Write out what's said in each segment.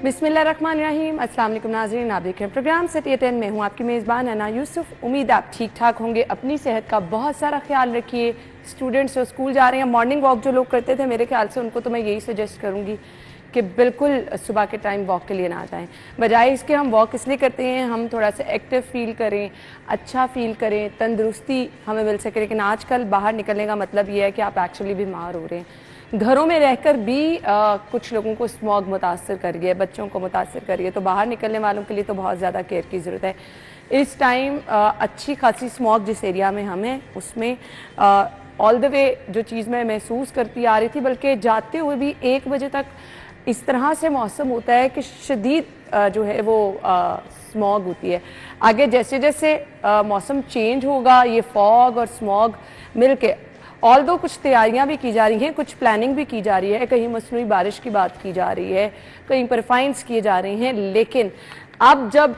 बिस्मिल्लाहिर्रहमानिर्रहीम। अस्सलाम वालेकुम नाज़रीन, आप देख रहे हैं प्रोग्राम सिटी 10 में हूँ आपकी मेज़बान अना यूसुफ। उम्मीद आप ठीक ठाक होंगे, अपनी सेहत का बहुत सारा ख्याल रखिए। स्टूडेंट्स जो स्कूल जा रहे हैं, मॉर्निंग वॉक जो लोग करते थे, मेरे ख्याल से उनको तो मैं यही सजेस्ट करूँगी कि बिल्कुल सुबह के टाइम वॉक के लिए ना जाएं। बजाय इसके हम वॉक इसलिए करते हैं, हम थोड़ा सा एक्टिव फील करें, अच्छा फील करें, तंदुरुस्ती हमें मिल सके। लेकिन आजकल बाहर निकलने का मतलब ये है कि आप एक्चुअली बीमार हो रहे हैं। घरों में रहकर भी कुछ लोगों को स्मॉग मुतासर कर गया, बच्चों को मुतासर कर गया, तो बाहर निकलने वालों के लिए तो बहुत ज़्यादा केयर की ज़रूरत है। इस टाइम अच्छी खासी स्मॉग जिस एरिया में हमें, उसमें ऑल द वे जो चीज़ मैं महसूस करती आ रही थी, बल्कि जाते हुए भी 1 बजे तक इस तरह से मौसम होता है कि शदीद जो है वो स्मॉग होती है। आगे जैसे जैसे मौसम चेंज होगा, ये फॉग और स्मॉग मिल के, ऑल दो कुछ तैयारियां भी की जा रही हैं, कुछ प्लानिंग भी की जा रही है, कहीं मसनूई बारिश की बात की जा रही है, कहीं पर फाइन्स किए जा रहे हैं। लेकिन अब जब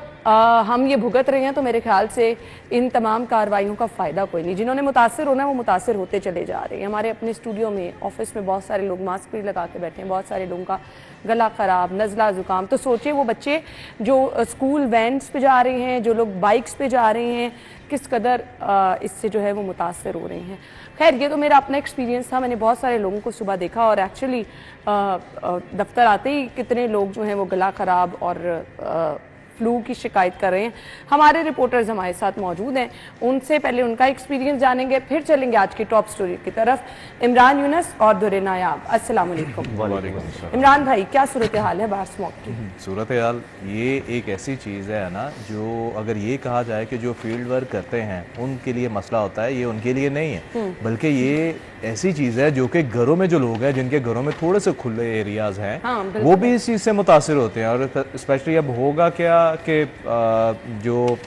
हम ये भुगत रहे हैं तो मेरे ख्याल से इन तमाम कार्रवाइयों का फ़ायदा कोई नहीं। जिन्होंने मुतासर होना है वो मुतासर होते चले जा रहे हैं। हमारे अपने स्टूडियो में, ऑफिस में बहुत सारे लोग मास्क भी लगा के बैठे हैं, बहुत सारे लोगों का गला ख़राब, नज़ला ज़ुकाम। तो सोचिए वो बच्चे जो स्कूल वैन्स पे जा रहे हैं, जो लोग बाइक्स पे जा रहे हैं, किस कदर इससे जो है वो मुतासर हो रहे हैं। खैर, ये तो मेरा अपना एक्सपीरियंस था। मैंने बहुत सारे लोगों को सुबह देखा और एक्चुअली दफ्तर आते ही कितने लोग जो हैं वो गला ख़राब और फ्लू की शिकायत कर रहे हैं। हमारे रिपोर्टर्स हमारे साथ मौजूद हैं, उनसे पहले उनका एक्सपीरियंस जानेंगे, फिर चलेंगे आज की टॉप स्टोरी की तरफ। इमरान यूनस और दुर्रे नायाब, अस्सलाम वालेकुम। इमरान भाई, क्या सूरत हाल है बाहर स्मॉग की? सूरत हाल ये एक ऐसी चीज़ है ना, जो अगर ये कहा जाए कि जो फील्ड वर्क करते हैं उनके लिए मसला होता है, ये उनके लिए नहीं है, बल्कि ये ऐसी चीज़ है जो कि घरों में जो लोग हैं, जिनके घरों में थोड़े से खुले एरियाज हैं, वो भी इस चीज़ से मुतासर होते हैं। और स्पेशली अब होगा क्या कि जो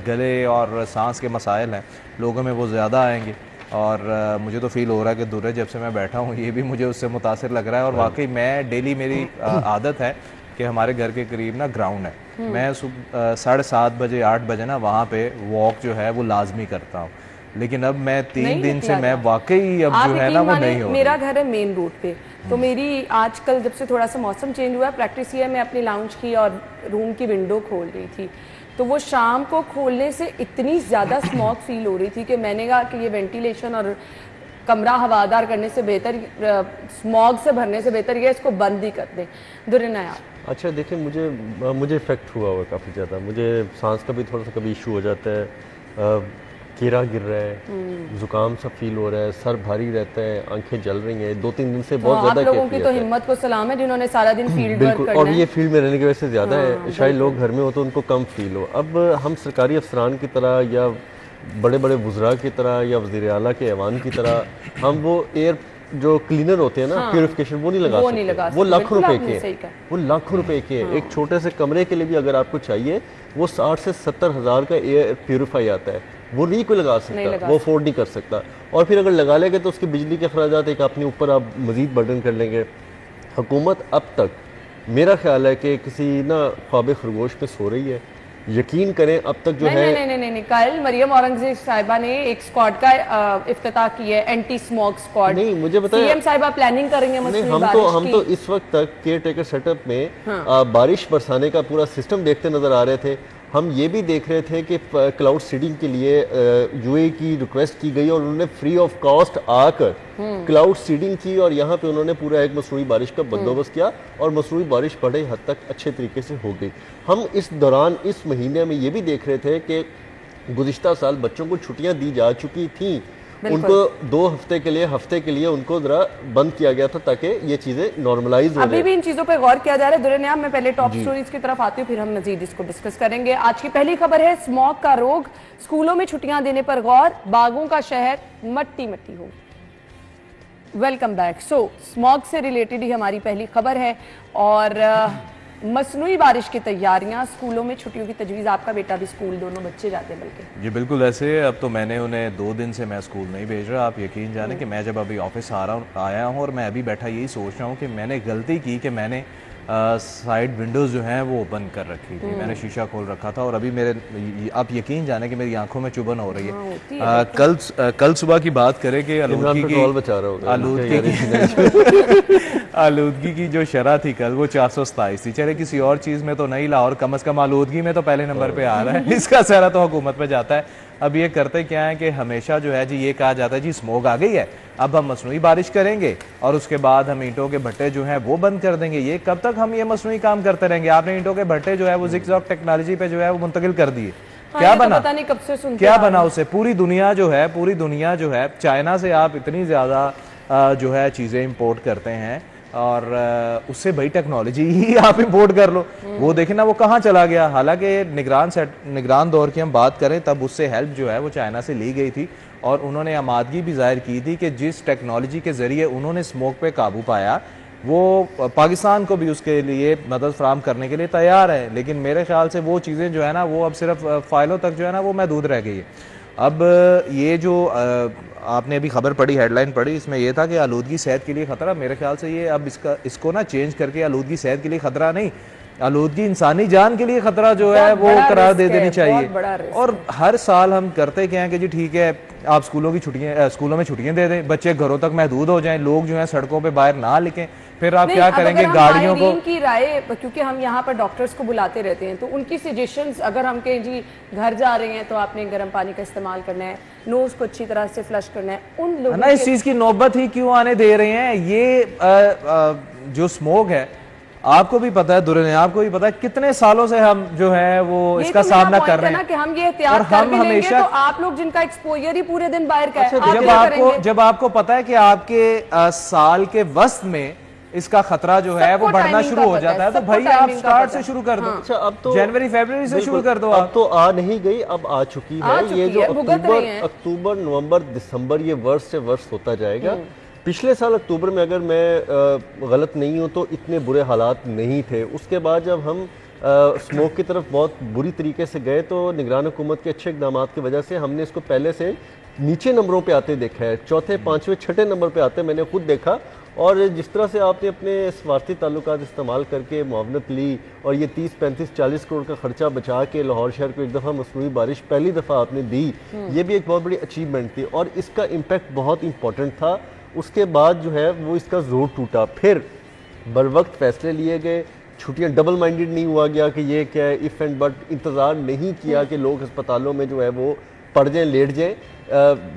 गले और सांस के मसाइल हैं लोगों में, वो ज़्यादा आएंगे। और मुझे तो फील हो रहा है कि दूर जब से मैं बैठा हूँ, ये भी मुझे उससे मुतासर लग रहा है। और वाकई मैं डेली, मेरी आदत है कि हमारे घर के करीब ना ग्राउंड है, मैं सुबह 7:30 बजे 8 बजे ना वहाँ पे वॉक जो है वो लाजमी करता हूँ। लेकिन अब मैं 3 दिन से मैं वाकई अब जो है ना वो नहीं हो। मेरा घर है मेन रोड पे, तो मेरी आजकल जब से थोड़ा सा मौसम चेंज हुआ है, प्रैक्टिस ये है, मैं अपनी लाउंज की और रूम की विंडो खोल रही थी, तो वो शाम को खोलने से इतनी ज़्यादा स्मॉग फील हो रही थी कि मैंने कहा कि ये वेंटिलेशन और कमरा हवादार करने से बेहतर, स्मॉग से भरने से बेहतर ये इसको बंद ही कर दें। दुर्रे नायाब। अच्छा देखिए, मुझे इफेक्ट हुआ हुआ काफ़ी ज़्यादा। मुझे सांस का भी थोड़ा सा कभी इशू हो जाता है, कीड़ा गिर रहा है, जुकाम सा फील हो रहा है, सर भारी रहता है, आंखें जल रही हैं। 2-3 दिन से बहुत ज़्यादा आप लोगों की तो हिम्मत को सलाम है जिन्होंने सारा दिन फील्ड वर्क करना है। और ये फील्ड में रहने की वजह से ज़्यादा है, शायद लोग घर में हो तो उनको कम फील हो। अब हम सरकारी अफसरान की तरह या बड़े बड़े वुज़रा की तरह या वज़ीर आला के ऐवान की तरह हम वो एयर जो क्लीनर होते हैं ना, प्योरिफिकेशन, वो नहीं लगा सकते। वो लाखों रुपए के, वो लाखों रुपए के एक छोटे से कमरे के लिए भी अगर आपको चाहिए, वो 60 से 70 हज़ार का एयर प्योरीफाई आता है, वो नहीं कोई लगा सकता, वो अफोर्ड नहीं कर सकता। और फिर अगर लगा लेंगे तो उसके बिजली के अखराजात एक अपने ऊपर आप मजीद बर्डन कर लेंगे। हुकूमत अब तक मेरा ख्याल है कि किसी ना ख्वाब खरगोश पे सो रही है। यकीन करें अब तक जो है नहीं, कल मरियम औरंगजेब साहिबा ने एक स्क्वाड का इफ्तिताह किया है, एंटी स्मॉग स्क्वाड। नहीं, मुझे बताया सीएम साहिबा प्लानिंग कर रही है मसनूई बारिश की। हम तो इस वक्त तक केयर टेकर सेटअप में बारिश बरसाने का पूरा सिस्टम देखते नजर आ रहे थे। हम ये भी देख रहे थे कि क्लाउड सीडिंग के लिए यूए की रिक्वेस्ट की गई और उन्होंने फ्री ऑफ कॉस्ट आकर क्लाउड सीडिंग की और यहाँ पे उन्होंने पूरा एक मसनूई बारिश का बंदोबस्त किया और मसनूई बारिश बड़े हद तक अच्छे तरीके से हो गई। हम इस दौरान, इस महीने में ये भी देख रहे थे कि गुज़िश्ता साल बच्चों को छुट्टियाँ दी जा चुकी थी, उनको 2 हफ्ते के लिए उनको जरा बंद किया गया था ताकि ये चीजें नॉर्मलाइज हो। अभी भी इन चीजों पे गौर किया जा रहा है। दुर्रे नायाब, मैं पहले टॉप स्टोरीज की तरफ आती हूँ, फिर हम मजीद इसको डिस्कस करेंगे। आज की पहली खबर है, स्मॉग का रोग, स्कूलों में छुट्टियां देने पर गौर, बागों का शहर मट्टी मट्टी हो। Welcome back. स्मॉग से रिलेटेड ही हमारी पहली खबर है और मसनूई बारिश की तैयारियां, स्कूलों में छुट्टियों की तजवीज़। आपका बेटा भी स्कूल, दोनों बच्चे जाते हैं बल्कि? जी बिल्कुल ऐसे है। अब तो मैंने उन्हें 2 दिन से मैं स्कूल नहीं भेज रहा। आप यकीन जाने कि मैं जब अभी ऑफिस आया हूँ और मैं अभी बैठा यही सोच रहा हूँ कि मैंने गलती की कि मैंने साइड विंडोज़ जो हैं वो बंद कर रखी थी, मैंने शीशा खोल रखा था और अभी मेरे, आप यकीन जाने कि मेरी आंखों में चुभन हो रही है। कल सुबह की बात करें कि आलूदगी आलूदगी की जो शरह थी कल वो 427 थी। चले किसी और चीज़ में तो नहीं, लाहौर कम अज़ कम आलूदगी में तो पहले नंबर पे आ रहा है। इसका सहरा तो हुकूमत पे जाता है। अब ये करते क्या है कि हमेशा जो है जी ये कहा जाता है जी स्मोक आ गई है, अब हम मसनूई बारिश करेंगे और उसके बाद हम ईंटों के भट्टे जो हैं वो बंद कर देंगे। ये कब तक हम ये मसनूई काम करते रहेंगे? आपने ईंटों के भट्टे जो है वो ज़िगज़ैग टेक्नोलॉजी पे जो है वो मुंतकिल कर दिए। क्या बना? पता नहीं कब से सुनते क्या बना उससे? पूरी दुनिया जो है चाइना से आप इतनी ज़्यादा जो है चीज़ें इंपोर्ट करते हैं और उससे भाई टेक्नोलॉजी ही आप इंपोर्ट कर लो। वो देखें ना वो कहाँ चला गया। हालांकि निगरान दौर की हम बात करें तब उससे हेल्प जो है वो चाइना से ली गई थी और उन्होंने आमादगी भी जाहिर की थी कि जिस टेक्नोलॉजी के ज़रिए उन्होंने स्मोक पे काबू पाया वो पाकिस्तान को भी उसके लिए मदद फराम करने के लिए तैयार है। लेकिन मेरे ख्याल से वो चीज़ें जो है ना वो अब सिर्फ फाइलों तक जो है ना वो महदूद रह गई है। अब ये जो आपने अभी खबर पढ़ी, हेडलाइन पढ़ी, इसमें यह था कि आलूदगी सेहत के लिए खतरा। मेरे ख्याल से ये अब इसको ना चेंज करके आलूदगी सेहत के लिए खतरा नहीं, आलूदगी इंसानी जान के लिए खतरा जो है वो करार दे देनी चाहिए। और हर साल हम करते क्या है कि जी ठीक है आप स्कूलों में छुट्टियां दे दें, बच्चे घरों तक महदूद हो जाएं, लोग जो है सड़कों पे बाहर ना लिखें, फिर आप क्या करेंगे गाड़ियों को की राय, क्योंकि हम यहाँ पर डॉक्टर्स को बुलाते रहते हैं तो उनकी सजेशंस अगर हम कहें जी घर जा रहे हैं तो आपने गर्म पानी का इस्तेमाल करना है, नोज को अच्छी तरह से फ्लश करना है, उन लोगों ना इस चीज की नौबत ही क्यों आने दे रहे हैं? ये जो स्मोक है आपको भी पता है दुर्ने, आपको भी पता है कितने सालों से हम जो है वो इसका सामना कर रहे हैं कि हम ये एहतियात कर भी लेंगे तो आप लोग जिनका एक्सपोजर ही पूरे दिन बाहर का है, जब आपको पता है कि आपके साल के वस्त में इसका खतरा जो है वो बढ़ना शुरू हो जाता है तो भाई आप स्टार्ट से शुरू कर दो। अच्छा अब तो जनवरी फरवरी से शुरू कर दो। अब तो आ नहीं गई, अब आ चुकी है। ये जो अक्टूबर नवंबर दिसंबर ये वर्ष से वर्ष होता जाएगा। पिछले साल अक्टूबर में अगर मैं गलत नहीं हूँ तो इतने बुरे हालात नहीं थे। उसके बाद जब हम स्मोक की तरफ बहुत बुरी तरीके से गए तो निगरान हुकूमत के अच्छे इकदाम की वजह से हमने इसको पहले से नीचे नंबरों पे आते देखा है, चौथे पांचवें छठे नंबर पे आते मैंने खुद देखा। और जिस तरह से आपने अपने स्वार्थी ताल्लुकात इस्तेमाल करके मुआवनत ली और ये 30, 35, 40 करोड़ का खर्चा बचा के लाहौर शहर को एक दफ़ा मसनूई बारिश पहली दफ़ा आपने दी, ये भी एक बहुत बड़ी अचीवमेंट थी और इसका इम्पैक्ट बहुत इंपॉर्टेंट था। उसके बाद जो है वो इसका जोर टूटा, फिर बर वक्त फैसले लिए गए, छुट्टियां डबल माइंडेड नहीं हुआ गया कि ये क्या है इफ़ एंड बट, इंतज़ार नहीं किया कि लोग अस्पतालों में जो है वो पड़ जाएं लेट जाएं।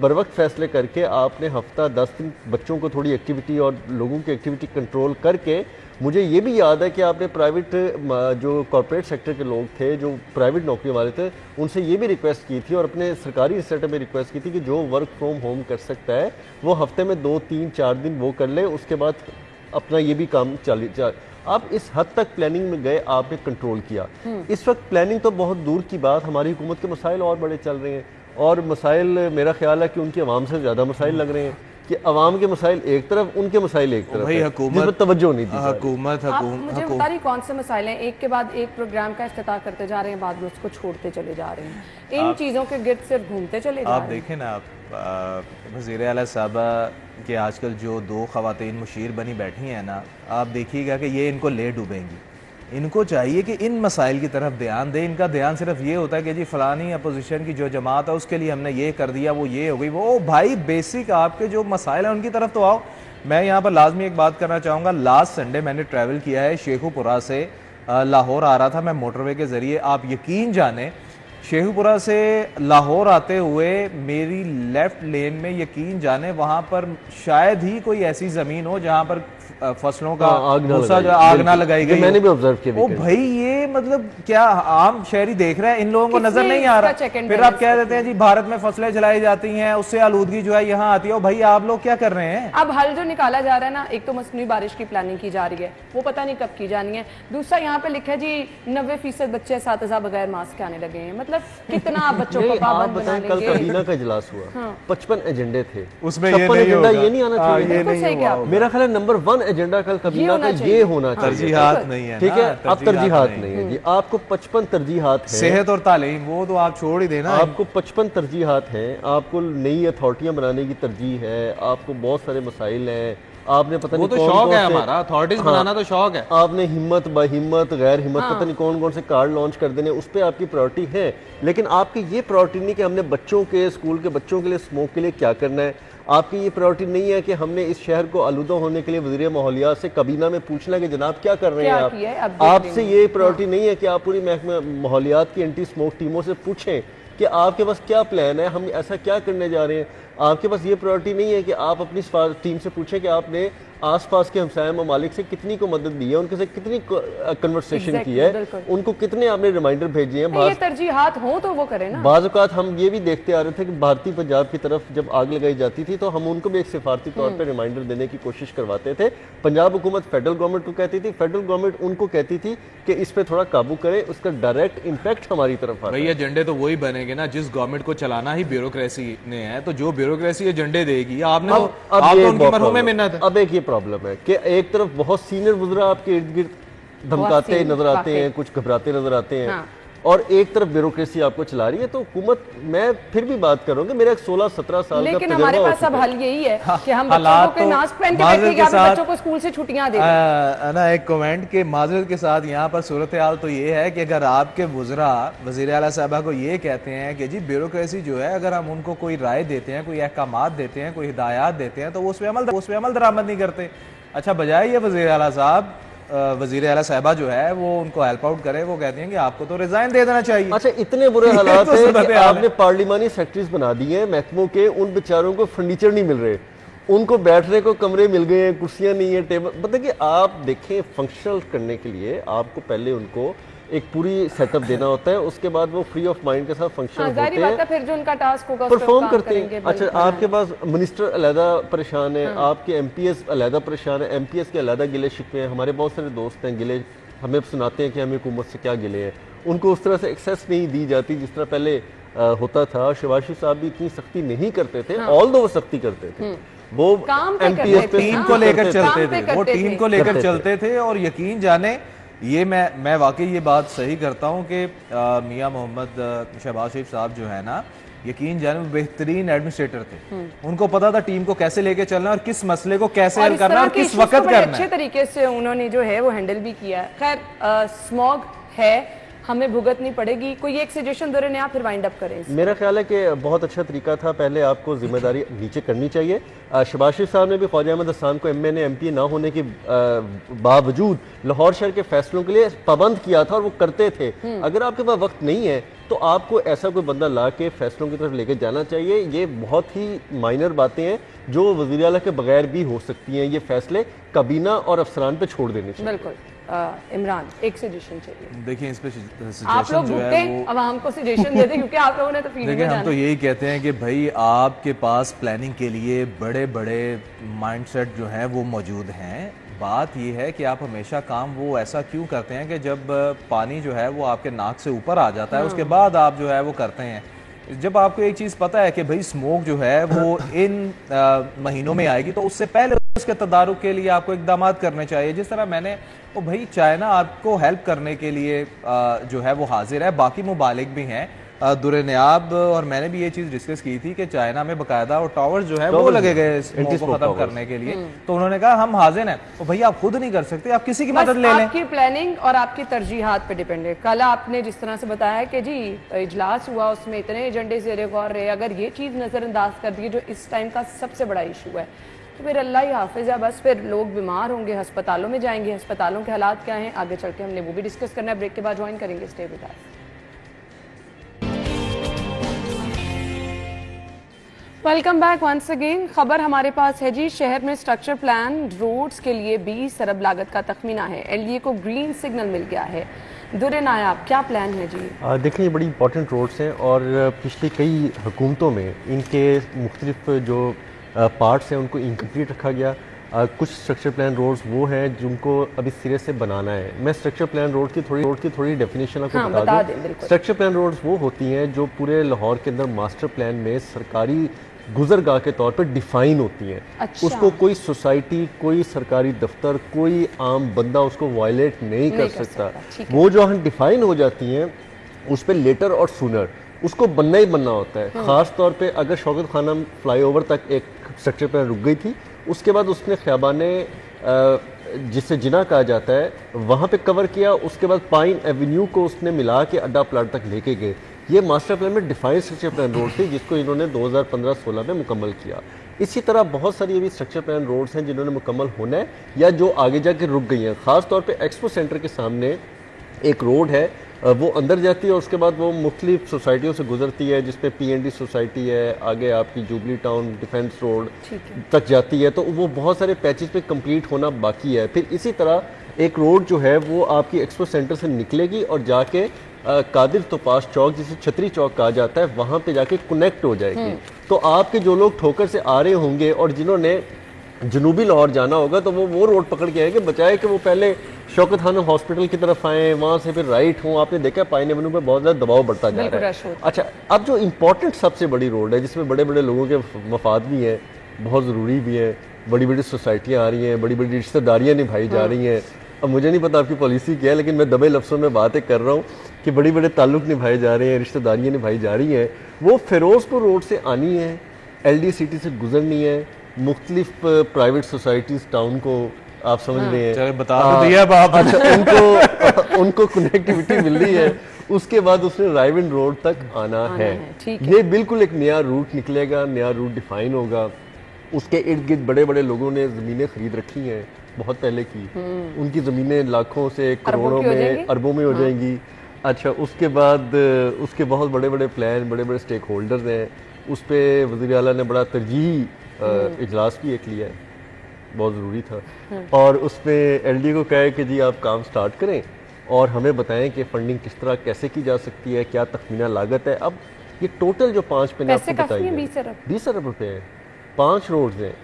बर वक्त फैसले करके आपने हफ्ता 10 दिन बच्चों को थोड़ी एक्टिविटी और लोगों की एक्टिविटी कंट्रोल करके, मुझे ये भी याद है कि आपने प्राइवेट जो कॉर्पोरेट सेक्टर के लोग थे जो प्राइवेट नौकरी वाले थे उनसे ये भी रिक्वेस्ट की थी और अपने सरकारी सेक्टर में रिक्वेस्ट की थी कि जो वर्क फ्रॉम होम कर सकता है वो हफ्ते में 2, 3, 4 दिन वो कर ले, उसके बाद अपना ये भी काम आप इस हद तक प्लानिंग में गए, आपने कंट्रोल किया। इस वक्त प्लानिंग तो बहुत दूर की बात, हमारी हुकूमत के मसाइल और बड़े चल रहे हैं और मसाइल मेरा ख्याल है कि उनकी आवाम से ज़्यादा मसाइल लग रहे हैं कि अवाम के मसाइल एक तरफ, उनके मसाइल एक तरफ, हुकूमत तवज्जो नहीं दी। मुझे बता रही कौन से मसाइल हैं, एक के बाद एक प्रोग्राम का इफ्तिताह करते जा रहे हैं, बाद में उसको छोड़ते चले जा रहे हैं, इन चीज़ों के गिर्द सिर्फ घूमते चले जा रहे हैं। आप देखें ना, आप वज़ीर आला साहबा के आजकल जो 2 ख़वातीन मुशीर बनी बैठी हैं ना, आप देखिएगा कि ये इनको ले डूबेंगी। इनको चाहिए कि इन मसाइल की तरफ ध्यान दें। इनका ध्यान सिर्फ ये होता है कि जी फलानी अपोजिशन की जो जमात है उसके लिए हमने ये कर दिया, वो ये हो गई, वो भाई बेसिक आपके जो मसाइल हैं उनकी तरफ तो आओ। मैं यहाँ पर लाजमी एक बात करना चाहूँगा, लास्ट संडे मैंने ट्रैवल किया है शेखुपुरा से लाहौर आ रहा था मैं मोटरवे के ज़रिए। आप यकीन जाने शेखुपुरा से लाहौर आते हुए मेरी लेफ्ट लेन में यकीन जाने वहाँ पर शायद ही कोई ऐसी ज़मीन हो जहाँ पर फसलों का आग ना लगाई गई। मैंने भी ऑब्जर्व किया। ओ भाई ये मतलब क्या आम शहरी देख रहे हैं, इन लोगों को नजर नहीं आ रहा। फिर आप कह देते हैं जी भारत में फसलें जलाई जाती हैं उससे आलूदगी जो है यहाँ आती है। भाई आप लोग क्या कर रहे हैं? अब हल जो निकाला जा रहा है ना, एक तो मसनूई बारिश की प्लानिंग की जा रही है, वो पता नहीं कब की जानी है। दूसरा यहाँ पे लिखा है जी 90% बच्चे सातज़ा बगैर मास्क के आने लगे हैं। मतलब कितना आप बच्चों को पाबंद बना लेंगे? कल काबीना का इजलास हुआ, 55 एजेंडे थे, उसमें ये नहीं आना चाहिए। मेरा ख्याल है नंबर 1 एजेंडा कल काबीना का ये होना चाहिए। तरजीहात नहीं है, ठीक है, अब तरजीहात नहीं है जी। आपको 55 तरजीहात है, सेहत और तालीम वो तो आप छोड़ ही देना। आपको 55 तरजीहात हैं, आपको नई अथॉरिटियां बनाने की तरजीह है, आपको बहुत सारे मसाइल हैं, आपने पता वो नहीं तो कौन शौक कौन है से, हमारा, अथॉरिटीज बनाना तो शौक है। आपने हिम्मत बहिम्मत गैर हिम्मत पता नहीं कौन कौन से कार्ड लॉन्च कर देने, उस पर आपकी प्रायोरिटी है। लेकिन आपकी ये प्रायोरिटी नहीं कि हमने बच्चों के स्कूल के बच्चों के लिए स्मोक के लिए क्या करना है। आपकी ये प्रायोरिटी नहीं है कि हमने इस शहर को आलूदा होने के लिए वज़ीर माहौलियात से कबीना में पूछना कि जनाब क्या कर रहे हैं क्या आप। किया है, अब देख आपसे लेंगे। ये प्रायोरिटी नहीं है कि आप पूरी महकमा माहौलियात की एंटी स्मोक टीमों से पूछें कि आपके पास क्या प्लान है, हम ऐसा क्या करने जा रहे हैं। आपके पास ये प्रायोरिटी नहीं है कि आप अपनी टीम से पूछें कि आपने आसपास के हमसाया ममालिक से कितनी को मदद दी है, उनके से कितनी कन्वर्सेशन की है, बिल्कुल। उनको कितने आपने रिमाइंडर भेजे हैं। ये तरजीहात हो तो वो करे ना। बाज़ औक़ात हम ये भी देखते आ रहे थे कि भारतीय पंजाब की तरफ जब आग लगाई जाती थी तो हम उनको भी एक सिफारती तौर पर रिमाइंडर देने की कोशिश करवाते थे। पंजाब हुकूमत फेडरल गवर्नमेंट को कहती थी, फेडरल गवर्नमेंट उनको कहती थी कि इस पर थोड़ा काबू करे, उसका डायरेक्ट इम्पैक्ट हमारी तरफ आता है। भाई एजेंडे तो वही बनेंगे ना जिस गवर्नमेंट को चलाना ही ब्यूरोक्रेसी ने है, तो जो ब्यूरोक्रेसी एजेंडे देगी आपने अब आप ये तो उनकी बहुत मरहूम में प्रॉब्लम- मिन्नत है। अब एक ये प्रॉब्लम है कि एक तरफ बहुत सीनियर वुज़रा आपके इर्द गिर्द धमकाते सीनियर, नजर आते हैं, वाकई। कुछ घबराते नजर आते हैं, हाँ। और एक तरफ ब्यूरोक्रेसी आपको चला रही है। तो हुकूमत, मैं फिर भी बात करूंगा, मेरा एक 16-17 साल का लेकिन हमारे तजुर्बा हो पास अब चुका है। हल यही है कि हम बच्चों हालात को तो मास्क पहन के माजरत बैठे कि के आप साथ- बच्चों को स्कूल से छुट्टियां दे दें। ना एक कमेंट के माजरत के साथ यहाँ पर सूरत हाल तो ये है कि अगर आपके वुज़रा वज़ीर आला साहबा को ये कहते हैं कि जी ब्यूरोक्रेसी जो है, अगर हम उनको कोई राय देते हैं, कोई अहकामात देते हैं, कोई हिदायत देते हैं, तो वो उस पर अमल दरामद नहीं करते। अच्छा, बजाय ये वज़ीर आला साहब वज़ीर आला साहबा जो है वो उनको हेल्प आउट करे, वो कहती हैं कि आपको तो रिजाइन दे देना चाहिए। अच्छा, इतने बुरे ये हालात तो हैं सूरत कि हाल है। आपने पार्लिमानी सेक्रेटरीज बना दिए हैं महकमों के, उन बेचारों को फर्नीचर नहीं मिल रहे, उनको बैठने को कमरे मिल गए हैं, कुर्सियां नहीं है, टेबल। मतलब कि आप देखें, फंक्शनल करने के लिए आपको पहले उनको एक पूरी सेटअप देना होता है, उसके बाद वो फ्री ऑफ माइंड के साथ फंक्शन होते जाहिर बात है, हैं, फिर जो उनका टास्क होगा उस पे वो परफॉर्म काम करते करेंगे, हैं। अच्छा, बिल्कुल। आपके पास मिनिस्टर अलहदा परेशान है, आपके एमपीएस अलहदा परेशान है, एमपीएस के अलहदा गिले शिकवे हैं। हमारे बहुत सारे दोस्त हैं, गिले हमें सुनाते हैं कि हमें हुकूमत से क्या गिले हैं, उनको उस तरह से एक्सेस नहीं दी जाती जिस तरह पहले होता था। शहबाज शरीफ साहब भी इतनी सख्ती नहीं करते थे, ऑल दो वो सख्ती करते थे, वो काम पे एमपीएस करते पे थे, टीम को लेकर करते थे। चलते काम पे थे, वो करते टीम थे। को लेकर करते थे। चलते थे। और यकीन जाने, ये मैं वाकई ये बात सही करता हूँ कि मियां मोहम्मद शहबाज शरीफ साहब जो है ना, यकीन जाने वो बेहतरीन एडमिनिस्ट्रेटर थे। उनको पता था टीम को कैसे लेके चलना और किस मसले को कैसे और हल इस करना तरह और के किस issues को वक्त बड़े करना अच्छे है। तरीके से उन्होंने जो है वो हैंडल भी किया है। खैर, स्मॉग है, हमें भुगतनी पड़ेगी। कोई एक सजेशन दे रहे हैं, फिर वाइंड अप करें। मेरा ख्याल है कि बहुत अच्छा तरीका था, पहले आपको जिम्मेदारी नीचे करनी चाहिए। शहबाज शरीफ साहब ने भी ख्वाजा अहमद हसन को एमएन एमपी ना होने के बावजूद लाहौर शहर के फैसलों के लिए पाबंद किया था और वो करते थे। अगर आपके पास वक्त नहीं है तो आपको ऐसा कोई बंदा ला के फैसलों की तरफ लेके जाना चाहिए। ये बहुत ही माइनर बातें हैं जो वज़ीर आला के बगैर भी हो सकती हैं। ये फैसले काबीना और अफसरान पे छोड़ देने चाहिए। बिल्कुल। इमरान, एक सजेशन चाहिए। देखिए, इस पे आप सजेशन लोग जो भुगते, है वो, अब हमको सजेशन दे दें क्योंकि आप लोगों ने तो फील्ड देखिए में हम तो जाना। यही कहते हैं कि भाई आपके पास प्लानिंग के लिए बड़े बड़े माइंडसेट जो हैं वो मौजूद हैं। बात ये है कि आप हमेशा काम वो ऐसा क्यों करते हैं कि जब पानी जो है वो आपके नाक से ऊपर आ जाता है उसके बाद आप जो है वो करते हैं। जब आपको एक चीज़ पता है कि भाई स्मोक जो है वो इन महीनों में आएगी, तो उससे पहले उसके तदारुक के लिए आपको इकदाम करने चाहिए। जिस तरह मैंने भाई चाइना आपको हेल्प करने के लिए जो है वो हाजिर है, बाकी मुबालिक भी हैं। दुरनियाब और मैंने भी ये चीज़ डिस्कस की थी कि चाइना में बाकायदा और टावर्स जो है वो लगे गए स्मोक को खत्म करने के लिए, तो उन्होंने कहा हम हाजिर हैं। तो भैया आप खुद नहीं कर सकते, आप किसी की मदद ले लें। आपकी प्लानिंग और आपकी तरजीहात पे डिपेंड है। कल आपने जिस तरह से बताया कि जी इजलास हुआ, उसमें इतने एजेंडे ज़ेरे गौर रहे, अगर ये चीज़ नज़रअंदाज कर दी जो इस टाइम का सबसे बड़ा इशू है, तो फिर अल्लाह ही हाफिज़ है। बस फिर लोग बीमार होंगे, अस्पतालों में जाएंगे, अस्पतालों के हालात क्या हैं आगे चल के हमने वो भी डिस्कस करना है। ब्रेक के बाद ज्वाइन करेंगे। Stay with us. Welcome back once again. खबर हमारे पास है जी, शहर में स्ट्रक्चर प्लान रोड्स के लिए 20 अरब लागत का तखमीना है। एलडीए को ग्रीन सिग्नल मिल गया है। दुरे नायाब, क्या प्लान है जी? देखिए, ये बड़ी इंपॉर्टेंट रोड्स हैं और पिछली कई हुकूमतों में इनके मुख्तलिफ जो पार्ट्स हैं उनको इनकम्प्लीट रखा गया। कुछ स्ट्रक्चर प्लान रोड्स वो हैं जिनको अभी सिरे से बनाना है। मैं स्ट्रक्चर प्लान रोड की थोड़ी डेफिनेशन आपको बता दूं। स्ट्रक्चर प्लान रोड्स वो होती हैं जो पूरे लाहौर के अंदर मास्टर प्लान में सरकारी गुजरगाह के तौर पर डिफाइन होती हैं। अच्छा। उसको कोई सोसाइटी, कोई सरकारी दफ्तर, कोई आम बंदा उसको वायलेट नहीं कर सकता। वो जो हम डिफाइन हो जाती हैं उस पर लेटर और सूनर उसको बनना ही बनना होता है। खास तौर पे अगर शौकत खानम फ्लाईओवर तक एक स्ट्रक्चर प्लान रुक गई थी, उसके बाद उसने ख़ियाबाने जिसे जिना कहा जाता है वहाँ पे कवर किया। उसके बाद पाइन एवेन्यू को उसने मिला के अड्डा प्लाट तक लेके गए। ये मास्टर प्लान में डिफाइंड स्ट्रक्चर प्लान रोड थी जिसको इन्होंने 2015-16 में मुकम्मल किया। इसी तरह बहुत सारी अभी स्ट्रक्चर प्लान रोड्स हैं जिन्होंने मुकम्मल होना है या जो आगे जाके रुक गई हैं। ख़ास तौर पे एक्सपो सेंटर के सामने एक रोड है, वो अंदर जाती है और उसके बाद वो मुख्तलिफ सोसाइटियों से गुजरती है, जिसपे PND सोसाइटी है, आगे आपकी जुबली टाउन डिफेंस रोड तक जाती है। तो वो बहुत सारे पैचेस पे कंप्लीट होना बाकी है। फिर इसी तरह एक रोड जो है वो आपकी एक्सपो सेंटर से निकलेगी और जाके कादिर तोपाश चौक, जिसे छतरी चौक कहा जाता है, वहाँ पे जाके कनेक्ट हो जाएगी। तो आपके जो लोग ठोकर से आ रहे होंगे और जिन्होंने जनूबी लाहौर जाना होगा तो वो रोड पकड़ के आएंगे, बचाए कि वो पहले शौकत खानम हॉस्पिटल की तरफ आए, वहाँ से फिर राइट हों। आपने देखा पाइन एवेन्यू पे बहुत ज़्यादा दबाव बढ़ता जा रहा है। अच्छा, अब जो इम्पोर्टेंट सबसे बड़ी रोड है जिसमें बड़े बड़े लोगों के मफाद भी हैं, बहुत ज़रूरी भी है, बड़ी बड़ी सोसाइटियाँ आ रही हैं, बड़ी बड़ी रिश्तेदारियाँ निभाई जा रही हैं। अब मुझे नहीं पता आपकी पॉलिसी क्या है, लेकिन मैं दबे लफ्ज़ों में बातें कर रहा हूँ कि बड़ी बड़े ताल्लुक़ निभाए जा रहे हैं, रिश्तेदारियाँ निभाई जा रही हैं। वो फिरोज़पुर रोड से आनी है, LD सिटी से गुजरनी है, मुख्तलिफ प्राइवेट सोसाइटीज़ टाउन को आप समझ रहे हैं। चलो बता तो दिया अब आप। अच्छा, उनको कनेक्टिविटी मिल रही है। उसके बाद उसने रायविंड रोड तक आना है। ये बिल्कुल एक नया रूट निकलेगा, नया रूट डिफाइन होगा। उसके इर्द गिर्द बड़े बड़े लोगों ने ज़मीनें खरीद रखी हैं बहुत पहले की। उनकी ज़मीनें लाखों से करोड़ों में, अरबों में हो जाएंगी। अच्छा, उसके बाद उसके बहुत बड़े बड़े प्लान, बड़े बड़े स्टेक होल्डर्स हैं। उस पर वज़ीर आला ने बड़ा तरजीही इजलास भी एक लिया है, बहुत ज़रूरी था। और उसमें LD को कहा है कि जी आप काम स्टार्ट करें और हमें बताएं कि फंडिंग किस तरह कैसे की जा सकती है, क्या तखमीना लागत है। अब ये टोटल जो 5 पे आपको बताइए 20 अरब रुपए है। 5 रोड्स हैं,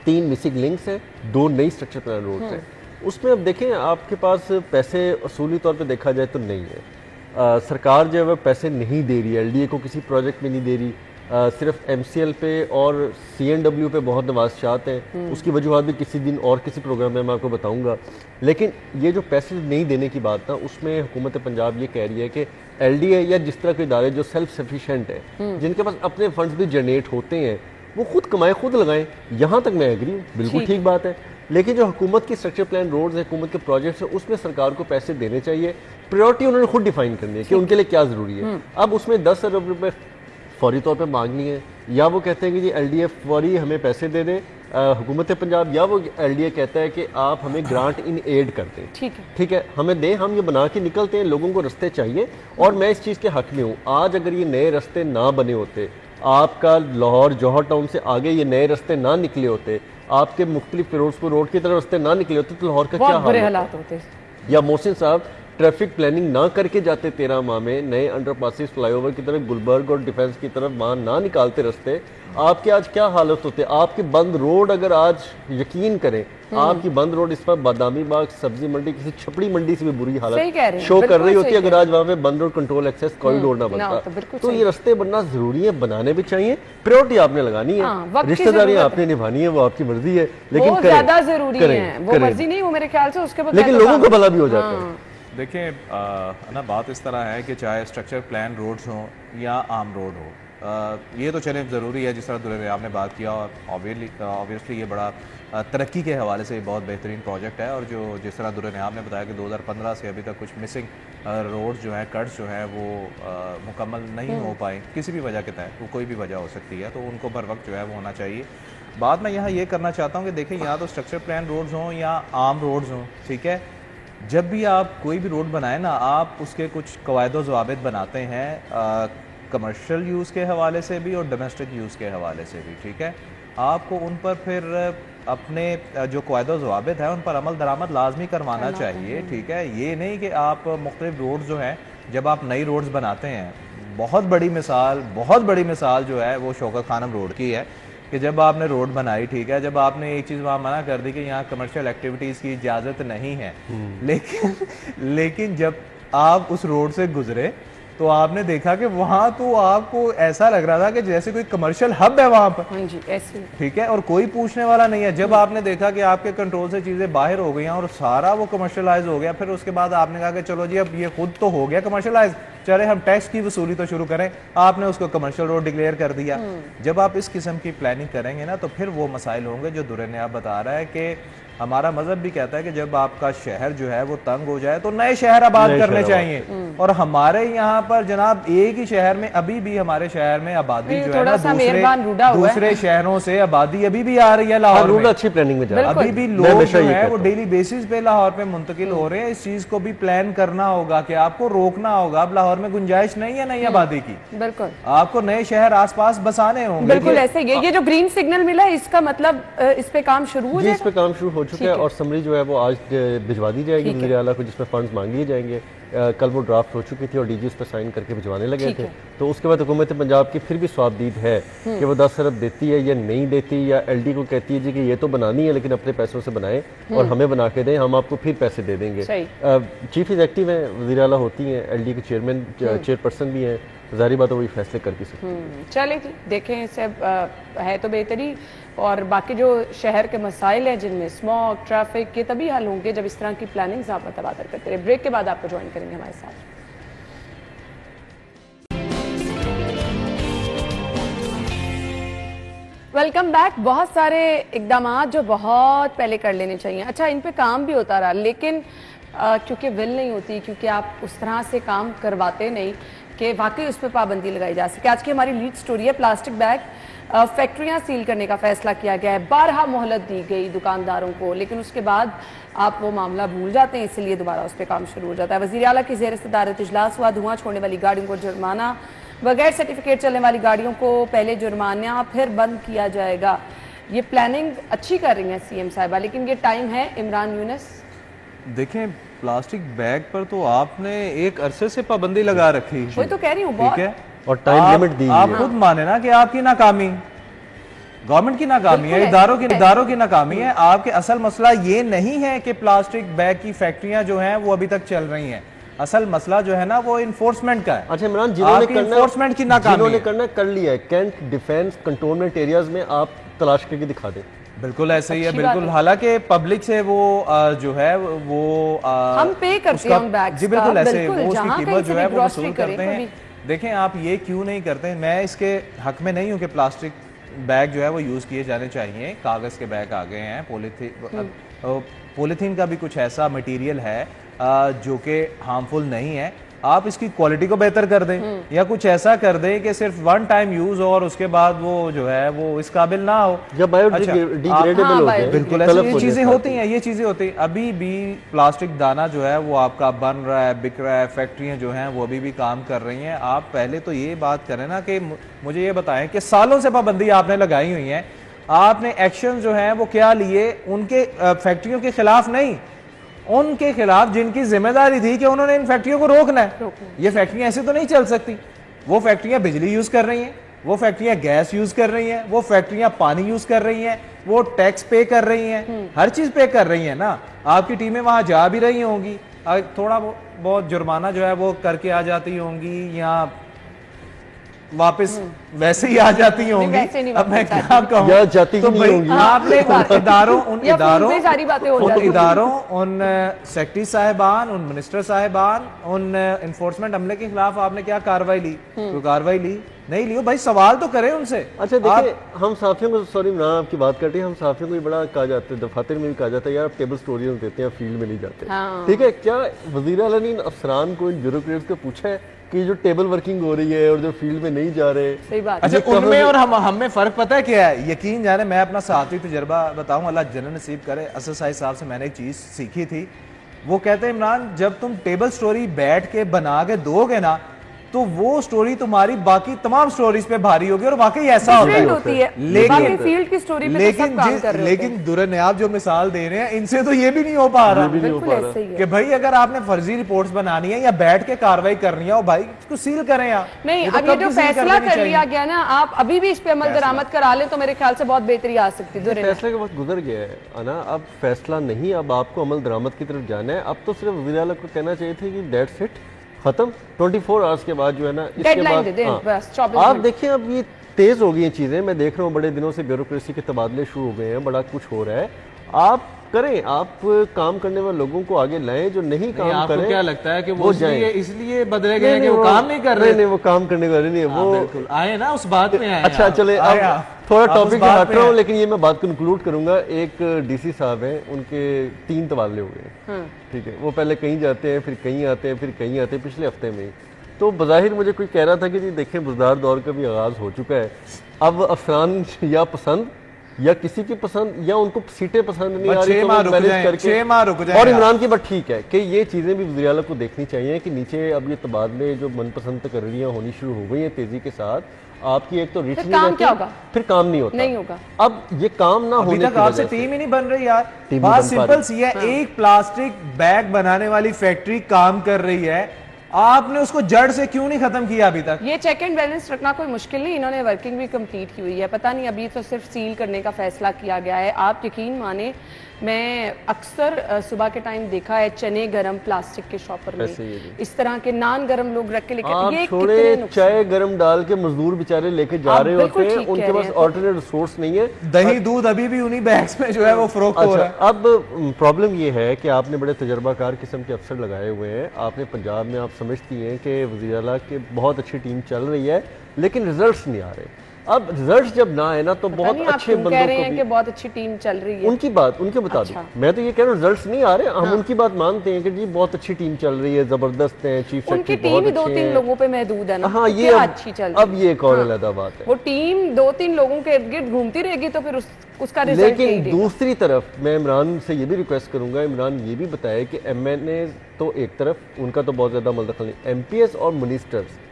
3 मिसिंग लिंक्स हैं, 2 नई स्ट्रक्चर प्लान रोड्स हैं। उसमें अब देखें आपके पास पैसे असूली तौर पे देखा जाए तो नहीं है। सरकार जो है वह पैसे नहीं दे रही है, LDA को किसी प्रोजेक्ट में नहीं दे रही। सिर्फ MCL पे और CNW पे बहुत नवाज़शात हैं। उसकी वजूहत भी किसी दिन और किसी प्रोग्राम में मैं आपको बताऊंगा। लेकिन ये जो पैसे नहीं देने की बात ना, उसमें हुकूमत पंजाब ये कह रही है कि LDA या जिस तरह के इदारे जो सेल्फ सफिशेंट है, जिनके पास अपने फंड्स भी जनरेट होते हैं, वो खुद कमाएं खुद लगाएं। यहाँ तक मैं एग्री हूँ, बिल्कुल ठीक बात है। लेकिन जो हुकूमत की स्ट्रक्चर प्लान रोड्स है, हुकूमत के प्रोजेक्ट्स है, उसमें सरकार को पैसे देने चाहिए। प्रायोरिटी उन्होंने खुद डिफाइन करनी है कि उनके लिए क्या ज़रूरी है। अब उसमें 10 अरब रुपये फौरी तौर पे मांगनी है, या वो कहते हैं कि जी LDA फौरी हमें पैसे दे दें हुकूमत पंजाब, या वो LDA कहता है कि आप हमें ग्रांट इन एड कर दें। ठीक है, हमें दें, हम ये बना के निकलते हैं। लोगों को रास्ते चाहिए और मैं इस चीज़ के हक में हूँ। आज अगर ये नए रास्ते ना बने होते, आपका लाहौर जौहर टाउन से आगे ये नए रास्ते ना निकले होते, आपके मुख्तलिफ फिरोजपुर रोड की तरफ रास्ते ना निकले होते, तो लाहौर का क्या हालात होते। या मोहसिन साहब ट्रैफिक प्लानिंग ना करके जाते 13 माह में, नए अंडरपासेस फ्लाईओवर की तरफ, गुलबर्ग और डिफेंस की तरफ वहाँ ना निकालते रास्ते, आपके आज क्या हालत होते। आपके बंद रोड, अगर आज यकीन करें आपकी बंद रोड इस पर बादामी बाग सब्जी मंडी, किसी छपड़ी मंडी से भी बुरी हालत शो कर रही होती है अगर आज वहाँ पे बंद रोड कंट्रोल एक्सेस कॉरिडोर ना बनता। तो ये रास्ते बनना जरूरी है, बनाने भी चाहिए। प्रायोरिटी आपने लगानी है, रिश्तेदारियां आपने निभानी है, वो आपकी मर्जी है, लेकिन ज्यादा जरूरी है। वो मर्जी नहीं, वो मेरे ख्याल से उसके बाद लेकिन लोगों को भला भी हो जाता है। देखिए ना, बात इस तरह है कि चाहे स्ट्रक्चर प्लान रोड्स हों या आम रोड हो, ये तो चले ज़रूरी है। जिस तरह दुल्हन आपने बात किया, और ऑब्वियसली ये बड़ा तरक्की के हवाले से बहुत बेहतरीन प्रोजेक्ट है। और जो जिस तरह दुल्हन आपने बताया कि 2015 से अभी तक कुछ मिसिंग रोड्स जो हैं, कट्स जो हैं, वो मुकम्मल नहीं हो पाए किसी भी वजह के तहत। वो कोई भी वजह हो सकती है, तो उनको बर वक्त जो है वो होना चाहिए। बात मैं यहाँ ये करना चाहता हूँ कि देखिए, यहाँ तो स्ट्रक्चर प्लान रोड्स हों या आम रोड्स हों, ठीक है, जब भी आप कोई भी रोड बनाए ना, आप उसके कुछ कवायद ज़वाबित बनाते हैं, कमर्शियल यूज़ के हवाले से भी और डोमेस्टिक यूज़ के हवाले से भी। ठीक है, आपको उन पर फिर अपने जो कवायद ज़वाबित है उन पर अमल दरामद लाजमी करवाना चाहिए। ठीक है, ये नहीं कि आप मुख्तलिफ रोड जो हैं, जब आप नई रोड्स बनाते हैं, बहुत बड़ी मिसाल जो है वो शौकत खानम रोड की है कि जब आपने रोड बनाई, ठीक है, जब आपने एक चीज़ वहाँ मना कर दी कि यहाँ कमर्शियल एक्टिविटीज़ की इजाज़त नहीं है, लेकिन जब आप उस रोड से गुजरे तो आपने देखा कि वहाँ तो आपको ऐसा लग रहा था कि जैसे कोई कमर्शियल हब है वहाँ पर। जी, ऐसे। ठीक है, और कोई पूछने वाला नहीं है। जब आपने देखा कि आपके कंट्रोल से चीज़ें बाहर हो गई हैं और सारा वो कमर्शियलाइज हो गया, फिर उसके बाद आपने कहा कि चलो जी अब ये खुद तो हो गया कमर्शियलाइज, चले हम टैक्स की वसूली तो शुरू करें, आपने उसको कमर्शियल रोड डिक्लेयर कर दिया। जब आप इस किस्म की प्लानिंग करेंगे ना तो फिर वो मसाइल होंगे जो दुर्रे ने आप बता रहा है कि हमारा मजहब भी कहता है कि जब आपका शहर जो है वो तंग हो जाए तो नए शहर आबाद करने चाहिए। और हमारे यहाँ पर जनाब एक ही शहर में अभी भी हमारे शहर में आबादी जो है ना दूसरे शहरों से आबादी अभी भी आ रही है लाहौर में। अच्छी प्लानिंग में जा रहा है। अभी भी लोग जो है वो डेली बेसिस पे लाहौर पे मुंतकिल हो रहे हैं। इस चीज को भी प्लान करना होगा कि आपको रोकना होगा। अब लाहौर में गुंजाइश नहीं है नई आबादी की, बिल्कुल आपको नए शहर आसपास बसाने होंगे। बिल्कुल ऐसे ये जो ग्रीन सिग्नल मिला इसका मतलब इस पे काम शुरू हो जाएगा। इस पे काम शुरू हो चुका है और समरी जो है वो आज भिजवा दी जाएगी वज़ीर आला को, जिसमें फंड्स मांगे जाएंगे। कल वो ड्राफ्ट हो चुकी थी और डीजी उस पर साइन करके भिजवाने लगे थे। तो उसके बाद हुकूमत पंजाब की फिर भी स्वाबदीद है कि वो 10 अरब देती है या नहीं देती, या एलडी को कहती है जी कि ये तो बनानी है लेकिन अपने पैसों से बनाएं और हमें बना के दें, हम आपको फिर पैसे दे देंगे। चीफ एग्जीक्यूटिव हैं, वज़ीर आला होती हैं, एलडी के चेयरपर्सन भी हैं, जारी बात है वही फैसले कर भी सकते हैं। चले जी देखें, इससे है तो बेहतरी। और बाकी जो शहर के मसाइल हैं जिनमें स्मॉग, ट्रैफिक, ये तभी हल होंगे जब इस तरह की प्लानिंग आप तबादर करते रहे। ब्रेक के बाद आपको ज्वाइन करेंगे हमारे साथ। Welcome back. बहुत सारे इकदाम जो बहुत पहले कर लेने चाहिए। अच्छा, इन पे काम भी होता रहा लेकिन क्योंकि विल नहीं होती, क्योंकि आप उस तरह से काम करवाते नहीं कि वाकई उस पर पाबंदी लगाई जा सके। आज की हमारी लीड स्टोरी है प्लास्टिक बैग फैक्ट्रियां सील करने का फैसला किया गया है। 12 मोहलत दी गई दुकानदारों को, लेकिन उसके बाद आप वो मामला भूल जाते हैं, इसलिए दोबारा उस पर काम शुरू हो जाता है। वज़ीर आला की ज़ेर सदारत इजलास हुआ। धुआं छोड़ने वाली गाड़ियों को जुर्माना, बगैर सर्टिफिकेट चलने वाली गाड़ियों को पहले जुर्माना फिर बंद किया जाएगा। ये प्लानिंग अच्छी कर रही है सीएम साहिबा, लेकिन ये टाइम है इमरान यूनुस। देखें, प्लास्टिक बैग पर तो आपने एक अरसे से पाबंदी लगा रखी है, वही तो कह रही हूँ, ठीक है, और टाइम लिमिट दी आप खुद माने ना कि आपकी नाकामी, गवर्नमेंट की नाकामी है, इदारों की नाकामी है। आपके असल मसला ये नहीं है कि प्लास्टिक बैग की फैक्ट्रियां जो हैं वो अभी तक चल रही हैं। असल मसला जो है ना वो इन्फोर्समेंट का है। अच्छा इमरान, जिन्होंने की नाकामी करना कर लिया है, कैंट डिफेंस कंटोनमेंट एरियाज में आप तलाश करके दिखा दें। बिल्कुल ऐसे ही है, बिल्कुल। हालांकि पब्लिक से वो जो है वो हम पे करते हैं उन बैग्स जी बिल्कुल ऐसे वो उसकी कीमत जो है वो वसूल करते हैं। देखें, आप ये क्यों नहीं करते, मैं इसके हक में नहीं हूं कि प्लास्टिक बैग जो है वो यूज किए जाने चाहिए। कागज के बैग आ गए हैं, पॉलीथीन का भी कुछ ऐसा मटेरियल है जो कि हार्मफुल नहीं है। आप इसकी क्वालिटी को बेहतर कर दें या कुछ ऐसा कर दें कि सिर्फ वन टाइम यूज हो और उसके बाद वो जो है वो इस काबिल ना हो। जब बायोडिग्रेडेबल हो जाए, बिल्कुल ऐसी ये चीजें होती हैं, ये चीजें होती हैं। अभी भी प्लास्टिक दाना जो है वो आपका बन रहा है, बिक रहा है, फैक्ट्रियां जो हैं वो अभी भी काम कर रही हैं। आप पहले तो ये बात करें ना कि मुझे ये बताएं कि सालों से पाबंदी आपने लगाई हुई है, आपने एक्शन जो है वो क्या लिए? उनके फैक्ट्रियों के खिलाफ नहीं, उनके खिलाफ जिनकी जिम्मेदारी थी कि उन्होंने इन फैक्ट्रियों को रोकना है। ये फैक्ट्रियां ऐसे तो नहीं चल सकती। वो फैक्ट्रियां बिजली यूज कर रही हैं, वो फैक्ट्रियां गैस यूज कर रही हैं, वो फैक्ट्रियां पानी यूज कर रही हैं, वो टैक्स पे कर रही हैं, हर चीज पे कर रही हैं ना। आपकी टीमें वहां जा भी रही होंगी, थोड़ा बहुत जुर्माना जो है वो करके आ जाती होंगी या वापस वैसे ही आ जाती होंगी। अब मैं क्या कहूँ, जाती तो भाई आपने उन इदारों, उन सेक्रेटरी साहिबान, उन मिनिस्टर साहिबान, उन इन्फोर्समेंट अमले के खिलाफ आपने क्या कार्रवाई ली? कोई कार्रवाई ली नहीं ली? भाई सवाल तो करें उनसे। अच्छा देखिए, हम साथियों को, सॉरी ना आपकी बात करते हैं, हम साथियों को भी बड़ा कहा जाता है, दफातर में भी कहा जाता है, यार आप टेबल स्टोरीज देते हैं, फील्ड में नहीं जाते। ठीक है, क्या वज़ीर आला ने इन अफसरान को, इन ब्यूरोक्रेट्स को पूछा है कि जो टेबल वर्किंग हो रही है और जो फील्ड में नहीं जा रहे? सही बात। अच्छा, उनमें और हम में फर्क पता है क्या है? यकीन जाने, मैं अपना साथी तजर्बा बताऊं, अल्लाह जन्नत नसीब करे। असद साहब से मैंने एक चीज सीखी थी। वो कहते हैं, इमरान जब तुम टेबल स्टोरी बैठ के बना के दोगे ना तो वो स्टोरी तुम्हारी बाकी तमाम स्टोरीज पे भारी होगी और वाकई ऐसा होता है। लेकिन दुरनियाब जो मिसाल दे रहे हैं, इनसे तो ये भी नहीं हो पा रहा कि भाई अगर आपने फर्जी रिपोर्ट्स बनानी है या बैठ के कार्रवाई करनी है, और भाई इसको सील करें आप। नहीं, अब ये जो फैसला कर लिया गया ना, आप अभी भी इस पे अमल दरामद करा लें तो मेरे ख्याल से बहुत बेहतरी आ सकती है। फैसले का वक्त गुजर गया है ना, अब फैसला नहीं, अब आपको अमल दरामद की तरफ जाना है। अब तो सिर्फ वज़ीर आला को कहना चाहिए था कि दैट्स इट, खत्म। 24 आवर्स के बाद जो है ना, इसके बाद आप देखिए, अब ये तेज हो गई हैं चीजें। मैं देख रहा हूँ बड़े दिनों से ब्यूरोक्रेसी के तबादले शुरू हो गए हैं, बड़ा कुछ हो रहा है। आप करें, आप काम करने वाले लोगों को आगे लाएं जो नहीं काम आपको करें। क्या लगता है कि वो इसलिए बदले गए नहीं, कि वो काम नहीं कर रहे? नहीं, वो काम करने वाले नहीं है वो। बिल्कुल आए ना, उस बात में आए। अच्छा चले, अब थोड़ा टॉपिक से हट रहा हूँ, लेकिन ये मैं बात कंक्लूड करूंगा। एक डीसी साहब हैं, उनके 3 तबादले हो गए, ठीक है। वो पहले कहीं जाते हैं, फिर कहीं आते हैं, फिर कहीं आते हैं, पिछले हफ्ते में ही। तो बज़ाहिर मुझे कोई कह रहा था कि जी देखें बुज़दार दौर का भी आगाज़ हो चुका है, अब अफसरान या पसंद या किसी की पसंद या उनको सीटें पसंद नहीं आ रही, तो मैनेज करके 6 माह रुक जाए। और इमरान की बात ठीक है कि ये चीज़ें भी वज़ीर आला को देखनी चाहिए कि नीचे अब ये तबादले जो मनपसंद तकर्रियाँ होनी शुरू हो गई हैं तेज़ी के साथ, आपकी एक तो रिच नहीं काम क्या होगा? फिर काम नहीं होता, नहीं होगा। अब ये काम ना होने अभी तक आपसे टीम ही नहीं बन रही यार। बात सिंपल सी है, एक प्लास्टिक बैग बनाने वाली फैक्ट्री काम कर रही है, आपने उसको जड़ से क्यों नहीं खत्म किया अभी तक? ये चेक एंड बैलेंस रखना कोई मुश्किल नहीं, इन्होंने वर्किंग भी कंप्लीट की हुई है। पता नहीं अभी तो सिर्फ सील करने का फैसला किया गया है। आप यकीन माने, मैं अक्सर सुबह के टाइम देखा है चने गरम प्लास्टिक के शॉपर में, इस तरह के नान गरम लोग रख के लेके, ये छोड़े चाय गरम डाल के मजदूर बेचारे लेके जा रहे होते हैं, उनके पास ऑल्टरनेट रिसोर्स नहीं है। दही दूध अभी भी उन्हीं बैग्स में जो है वो फरोख्त हो रहा है। अब प्रॉब्लम ये है कि आपने बड़े तजर्बाकार किस्म के अफसर लगाए हुए हैं, आपने पंजाब में आप समझती हैं कि वज़ीर आला की बहुत अच्छी टीम चल रही है, लेकिन रिजल्ट्स नहीं आ रहे। अब रिजल्ट्स जब ना आए ना तो बहुत अच्छे बंदों कह रहे हैं कि बहुत अच्छी टीम चल रही है, उनकी बात उनके बता दूं, मैं तो ये कह रहा हूँ रिजल्ट्स नहीं आ रहे, हम उनकी बात मानते हैं कि जी बहुत अच्छी टीम चल रही है, जबरदस्त है, चीफ उनकी टीम ही 2-3 लोगों पे महदूद है ना। हाँ, ये अच्छी चल रही है। अब ये एक और अलग बात है, वो टीम 2-3 लोगों के इर्द गिर्द घूमती रहेगी तो फिर उसका रिजल्ट। लेकिन दूसरी तरफ मैं इमरान से ये भी रिक्वेस्ट करूंगा, इमरान ये भी बताए कि MNA तो एक तरफ उनका तो बहुत ज्यादा मदखल नहीं, MPS और मिनिस्टर्स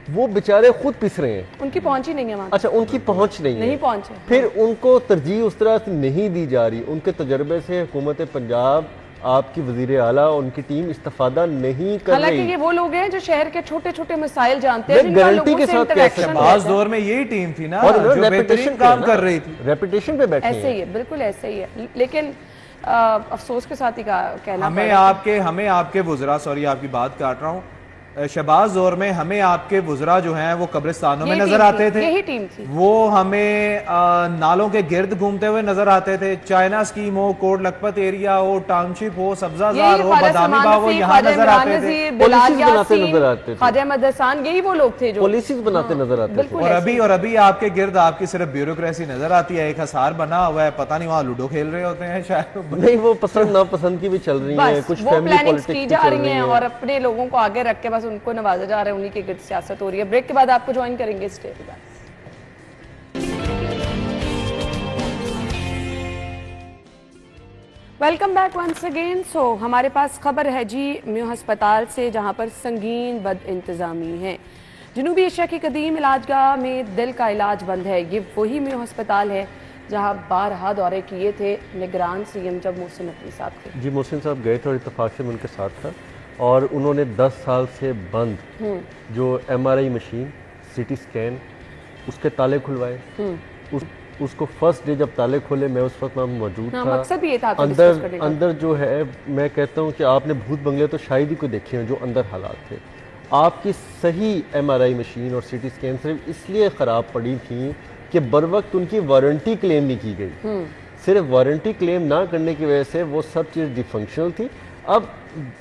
वो बेचारे खुद पिस रहे हैं, उनकी पहुंच ही नहीं है वहां। अच्छा, उनकी पहुंच नहीं पहुंचे, फिर उनको तरजीह उस तरह से नहीं दी जा रही। उनके तजर्बे से हुकूमत पंजाब, आपकी वजीर आला, उनकी टीम इस्तेफादा नहीं कर रही। हालांकि ये वो लोग हैं जो शहर के छोटे छोटे मसाइल जानते हैं, गारंटी के साथ शहबाज दौर में यही टीम थी ना, और जो बेहतरीन काम कर रही थी, रेपुटेशन पे बैठे ऐसे ही है, बिल्कुल ऐसे ही है। लेकिन अफसोस के साथ ही कहना हमें आपके वुज़रा, सॉरी आपकी बात काट रहा हूँ, शहबाज दौर में हमें आपके वुज़रा जो हैं वो कब्रिस्तानों में नजर आते थे, यही टीम थी। वो हमें नालों के गिर्द घूमते हुए नजर आते थे। चाइना स्कीम हो, कोट लखपत एरिया हो, टाउनशिप हो, सब्जाजार हो, बदामी बाग हो, यहाँ नजर आते थे, पॉलिसीज बनाते नजर आते थे, ख्वाजा मदरसान, यही वो लोग थे जो पॉलिसीज बनाते नजर आते थे। और अभी आपके गिर्द आपकी सिर्फ ब्यूरोक्रेसी नजर आती है, एक हसार बना हुआ है, पता नहीं वहाँ लूडो खेल रहे होते हैं शायद। नहीं, वो पसंद नापसंद की भी चल रही है, कुछ फैमिली पॉलिटिक्स की जा रही है और अपने लोगों को आगे रख के बस उनको नवाजा जा रहा है, उन्हीं के गिर्द सियासत हो रही है। ब्रेक के बाद आपको ज्वाइन करेंगे स्टे पे। Welcome back once again. So हमारे पास खबर है जी म्यू अस्पताल से, जहां पर संगीन बद इंतजामी है। जनूबी एशिया की कदीम इलाजगाह में दिल का इलाज बंद है। ये वही म्यू अस्पताल है जहां बारहा दौरे किए थे निगरान CM जब मोहसिन नकवी साहब थे। जी, मोहसिन साहब गए थे और इत्तेफाक से मैं उनके साथ था, और उन्होंने 10 साल से बंद जो MRI मशीन, CT स्कैन, उसके ताले खुलवाए। उसको फर्स्ट डे जब ताले खोले, मैं उस वक्त मौजूद था। मकसद भी ये था अंदर जो है, मैं कहता हूँ कि आपने भूत बंगले तो शायद ही कोई देखे हैं जो अंदर हालात थे। आपकी सही MRI मशीन और CT स्कैन सिर्फ इसलिए ख़राब पड़ी थी कि बर वक्त उनकी वारंटी क्लेम नहीं की गई। सिर्फ वारंटी क्लेम ना करने की वजह से वो सब चीज़ डिफंक्शनल थी। अब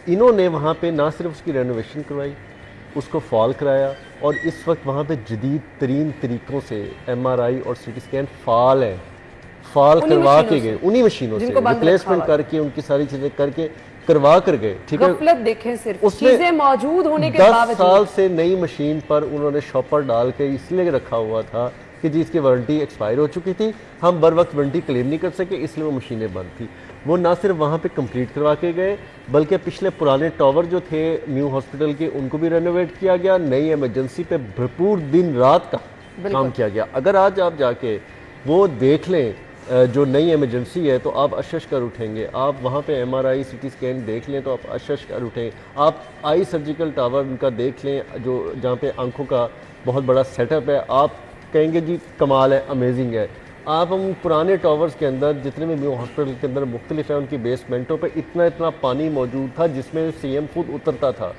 इन्होंने वहाँ पे ना सिर्फ उसकी रेनोवेशन करवाई, उसको फॉल कराया, और इस वक्त वहाँ पे जदीद तरीन तरीक़ों से MRI और CT स्कैन फॉल है, फॉल करवा के गए उन्हीं मशीनों से, रिप्लेसमेंट करके, उनकी सारी चीज़ें करके करवा कर गए। ठीक है, देखें सिर्फ चीजें मौजूद होने के बावजूद 10 साल से नई मशीन पर उन्होंने शॉपर डाल के इसलिए रखा हुआ था कि जी इसकी वारंटी एक्सपायर हो चुकी थी, हम बर वक्त वारंटी क्लेम नहीं कर सके, इसलिए वो मशीनें बंद थी। वो ना सिर्फ वहाँ पे कंप्लीट करवा के गए, बल्कि पिछले पुराने टावर जो थे न्यू हॉस्पिटल के, उनको भी रेनोवेट किया गया। नई इमरजेंसी पे भरपूर दिन रात का काम किया गया। अगर आज आप जाके वो देख लें जो नई इमरजेंसी है, तो आप अशश कर उठेंगे। आप वहाँ पे MRI CT स्कैन देख लें तो आप अशश कर उठें। आप आई सर्जिकल टावर उनका देख लें, जो जहाँ पे आंखों का बहुत बड़ा सेटअप है, आप कहेंगे जी कमाल है, अमेजिंग है। आप हम पुराने टावर्स के अंदर जितने भी न्यू हॉस्पिटल के अंदर मुख्तलिफ है, उनकी बेसमेंटों पे इतना पानी मौजूद था जिसमें CM खुद उतरता था,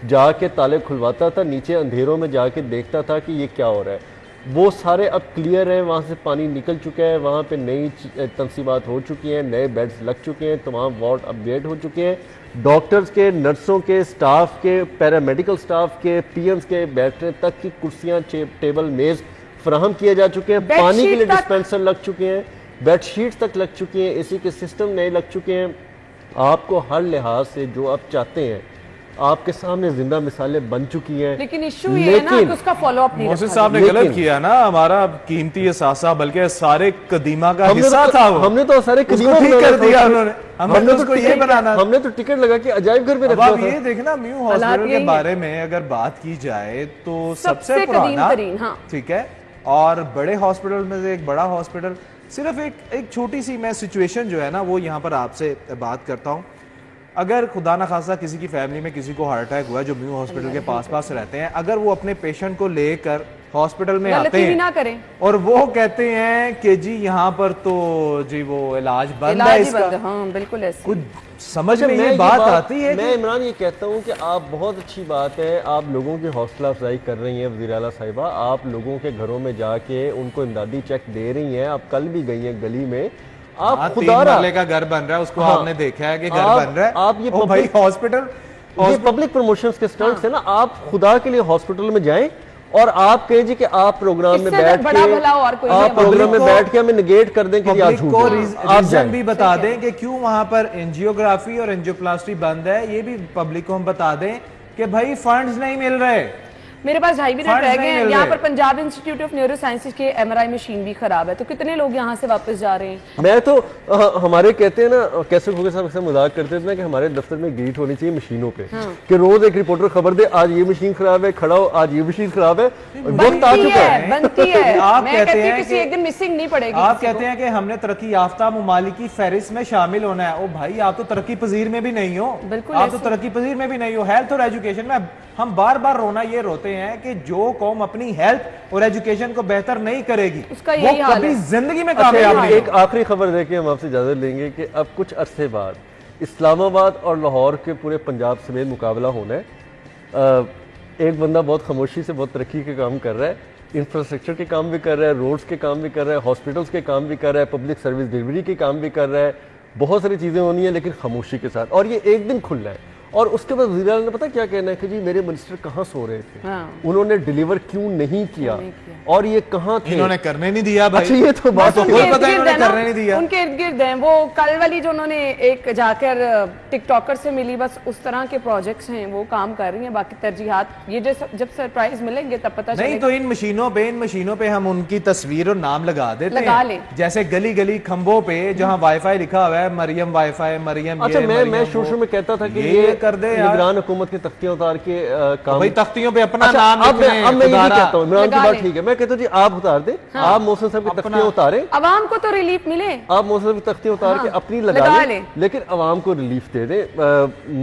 जाके ताले खुलवाता था, नीचे अंधेरों में जाके देखता था कि ये क्या हो रहा है। वो सारे अब क्लियर हैं, वहाँ से पानी निकल चुका है, वहाँ पे नई तनसीबात हो चुकी हैं, नए बेड्स लग चुके हैं, तमाम वार्ड अपग्रेड हो चुके हैं, डॉक्टर्स के, नर्सों के, स्टाफ के, पैरामेडिकल स्टाफ के, पीएम्स के बैठने तक की कुर्सियाँ, टेबल, मेज़ फराहम किए जा चुके हैं, पानी के लिए डिस्पेंसर लग चुके हैं, बेडशीट्स तक लग चुकी हैं, एसी के सिस्टम नए लग चुके हैं। आपको हर लिहाज से जो आप चाहते हैं आपके सामने जिंदा मिसालें बन चुकी हैं। लेकिन इशू ये है ना कि उसका फॉलो अप नहीं मोहसिन साहब ने गलत किया ना, हमारा कीमती असासा बल्कि सारे कदीमा का हिस्सा था वो। हमने तो सारे कदीमा ठीक कर दिया उन्होंने, हमने तो उसको ये बनाना, हमने तो टिकट लगा के अजायब घर में रखा था। ये देखना म्यू हॉस्पिटल के बारे में अगर बात की जाए तो सबसे पुराना, ठीक है, और बड़े हॉस्पिटल में से एक बड़ा हॉस्पिटल, सिर्फ एक छोटी सी मैं सिचुएशन जो है ना वो यहाँ पर आपसे बात करता हूँ। अगर खुदा ना खासा किसी की फैमिली में किसी को हार्ट अटैक हुआ जो म्यू हॉस्पिटल के पास रहते हैं, अगर वो अपने पेशेंट को लेकर हॉस्पिटल में आते हैं ना करें और वो कहते हैं कि जी यहाँ पर तो जी वो इलाज बंद है इसका, हाँ, बिल्कुल ऐसे कुछ समझ में ये बात आती है। मैं इमरान ये कहता हूँ कि आप, बहुत अच्छी बात है, आप लोगों की हौसला अफजाई कर रही हैं वज़ीर आला साहिबा, आप लोगों के घरों में जाके उनको इमदादी चेक दे रही हैं। आप कल भी गई हैं गली में, आप खुदा वाले का घर बन रहा है उसको आपने देखा है कि घर बन रहा है, आप ये भाई हॉस्पिटल पब्लिक प्रमोशंस के स्टंट्स है ना, आप खुदा के लिए हॉस्पिटल में जाएं और आप कहें जी कि आप प्रोग्राम में बैठ के, आप प्रोग्राम में बैठ के हमें निगेट कर दें कि आप झूठ आप रीजन भी बता दें कि क्यों वहां पर एंजियोग्राफी और एंजियोप्लास्टी बंद है, ये भी पब्लिक को हम बता दें कि भाई फंड्स नहीं मिल रहे। मेरे पास 2.5 मिनट रह गए हैं। यहाँ पर Punjab institute of neuro sciences के MRI मशीन भी खराब है, तो कितने लोग यहाँ से वापस जा रहे हैं? मैं तो हमारे कहते हैं ना, कैसे खोगे साहब से मजाक करते थे ना कि हमारे दफ्तर में ग्रीट होनी चाहिए मशीनों पे, कि रोज एक रिपोर्टर खबर दे आज ये मशीन खराब है, खड़ा हो आज ये मशीन खराब है, वक्त आ चुका है, बनती है। आप कहते हैं किसी एक दिन मिसिंग नहीं पड़ेगी। आप कहते हैं कि हमने तरक्की याफ्ता मुमालिक की फहरिस्त में शामिल होना है। ओ भाई आप तो तरक्की पजीर में भी नहीं हो, बिल्कुल आप तो तरक्की पजीर में भी नहीं हो। हेल्थ और एजुकेशन में हम बार बार रोते हैं कि जो कौम अपनी हेल्थ और एजुकेशन को बेहतर नहीं करेगी वो कभी जिंदगी में कामयाब नहीं। एक आखिरी खबर देके हम आपसे इजाजत लेंगे कि अब कुछ अरसे बाद इस्लामाबाद और लाहौर के पूरे पंजाब समेत मुकाबला होना है। एक बंदा बहुत खामोशी से बहुत तरक्की के काम कर रहा है, इंफ्रास्ट्रक्चर के काम भी कर रहा है, रोड्स के काम भी कर रहा है, हॉस्पिटल्स के काम भी कर रहा है, पब्लिक सर्विस डिलीवरी के काम भी कर रहा है, बहुत सारी चीजें होनी है लेकिन खामोशी के साथ, और ये एक दिन खुल रहा है। और उसके बाद वज़ीर आला ने पता क्या कहना है कि जी मेरे मिनिस्टर कहाँ सो रहे थे, उन्होंने डिलीवर क्यों नहीं किया, और ये कहाँ थे, इन्होंने करने नहीं दिया भाई। अच्छा ये तो बात कोई पता है, इन्होंने करने नहीं दिया। उनके इर्द गिर्द हैं वो कल वाली जो उन्होंने एक जाकर टिकटॉकर से मिली, बस उस तरह के प्रोजेक्ट्स हैं वो काम कर रही हैं। बाकी तरजीहात ये जब सरप्राइज मिलेंगे तब पता चलेगा। नहीं तो इन मशीनों पे हम उनकी तस्वीर और नाम लगा देते हैं, जैसे गली गली खंभों पे जहाँ वाईफाई लिखा हुआ है मरियम वाईफाई मरियम। अच्छा मैं शुरू में कहता था कि ये कर दे निगरान हुकूमत की तख्तियां उतार के काम, भाई तख्तियों पे अपना नाम अब मैं ये कहता हूँ, इमरान की बात ठीक है, मैं कहता हूँ जी आप उतार दे, आप मोहसिन साहब की तख्तियां उतारे, अवाम को तो रिलीफ मिले, आप मोहसिन साहब की तख्तियां उतार के अपनी लगा ले, लेकिन अवाम को रिलीफ दे दे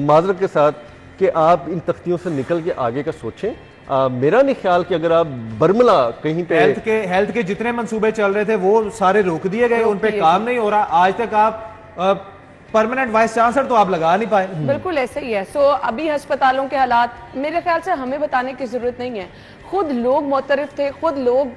माजरत के साथ कि आप इन तख्तियों से निकल के आगे का सोचें। मेरा नहीं ख्याल कि अगर आप बर्मला कहीं पे हेल्थ के जितने मंसूबे चल रहे थे वो सारे रोक दिए गए, उन पे काम नहीं हो रहा। आज तक आप परमानेंट वाइस चांसलर तो आप लगा नहीं पाए। बिल्कुल ऐसे ही है। सो अभी अस्पतालों के हालात मेरे ख्याल से हमें बताने की जरूरत नहीं है, खुद लोग मुतरफ थे, खुद लोग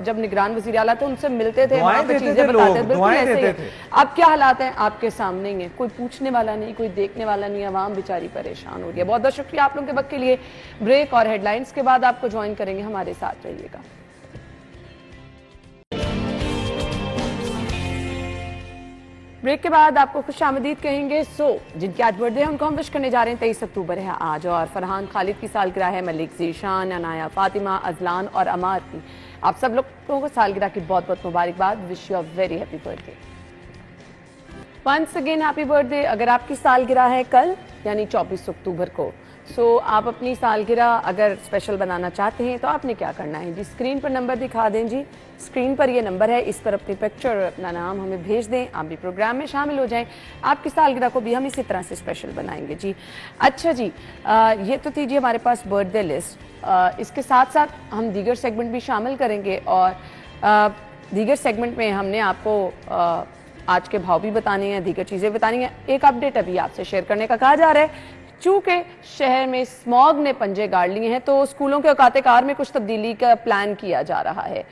जब निगरान वज़ीर आला थे उनसे मिलते थे, वहाँ पे चीजें बताते थे, बिल्कुल ऐसे ही। अब क्या हालात हैं आपके सामने ही है, कोई पूछने वाला नहीं, कोई देखने वाला नहीं, आवाम बेचारी परेशान हो रही है। बहुत बहुत शुक्रिया आप लोगों के वक्त के लिए। ब्रेक और हेडलाइंस के बाद आपको ज्वाइन करेंगे, हमारे साथ रहिएगा। ब्रेक के बाद आपको खुश आमदीद कहेंगे। जिनकी आज बर्थडे है उनको हम विश करने जा रहे हैं। 23 अक्टूबर है आज और फरहान खालिद की सालगिरह है, मलिक ज़ीशान, अनाया, फातिमा, अजलान और अमार की। आप सब लोगों को सालगिरह की बहुत बहुत मुबारकबाद। Wish you a very happy birthday. Once again happy birthday. अगर आपकी सालगिरह है कल यानी 24 अक्टूबर को, आप अपनी सालगिरह अगर स्पेशल बनाना चाहते हैं तो आपने क्या करना है जी, स्क्रीन पर नंबर दिखा दें जी, स्क्रीन पर ये नंबर है, इस पर अपनी पिक्चर और अपना नाम हमें भेज दें, आप भी प्रोग्राम में शामिल हो जाएं। आपकी सालगिरह को भी हम इसी तरह से स्पेशल बनाएंगे जी। अच्छा जी, ये तो थी जी हमारे पास बर्थडे लिस्ट। इसके साथ साथ हम दीगर सेगमेंट भी शामिल करेंगे और दीगर सेगमेंट में हमने आपको आज के भाव भी बताने हैं, दीगर चीज़ें बतानी हैं। एक अपडेट अभी आपसे शेयर करने का कहा जा रहा है। चूंकि शहर में स्मॉग ने पंजे गाड़ लिए हैं तो स्कूलों के औकात-ए-कार में कुछ तब्दीली का प्लान किया जा रहा है।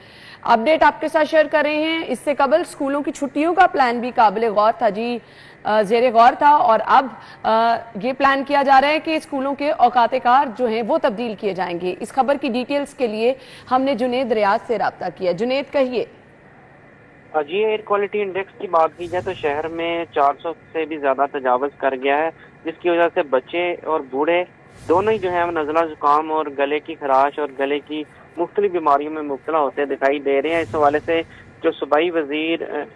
अपडेट आपके साथ शेयर कर रहे हैं। इससे कबल स्कूलों की छुट्टियों का प्लान भी काबिल गौर था जी, जेरे गौर था, और अब ये प्लान किया जा रहा है कि स्कूलों के औकात-ए-कार जो हैं वो तब्दील किए जाएंगे। इस खबर की डिटेल्स के लिए हमने जुनेद रियाज से रब्ता किया। जुनेद, कहिए जी। एयर क्वालिटी इंडेक्स की बात की जाए तो शहर में 400 से भी ज्यादा तजावज कर गया है, जिसकी वजह से बच्चे और बूढ़े दोनों ही जो है नज़ला जुकाम और गले की खराश और गले की मुख्तलिफ बीमारियों में मुब्तला होते दिखाई दे रहे हैं। इस हवाले से जो सूबाई वजीर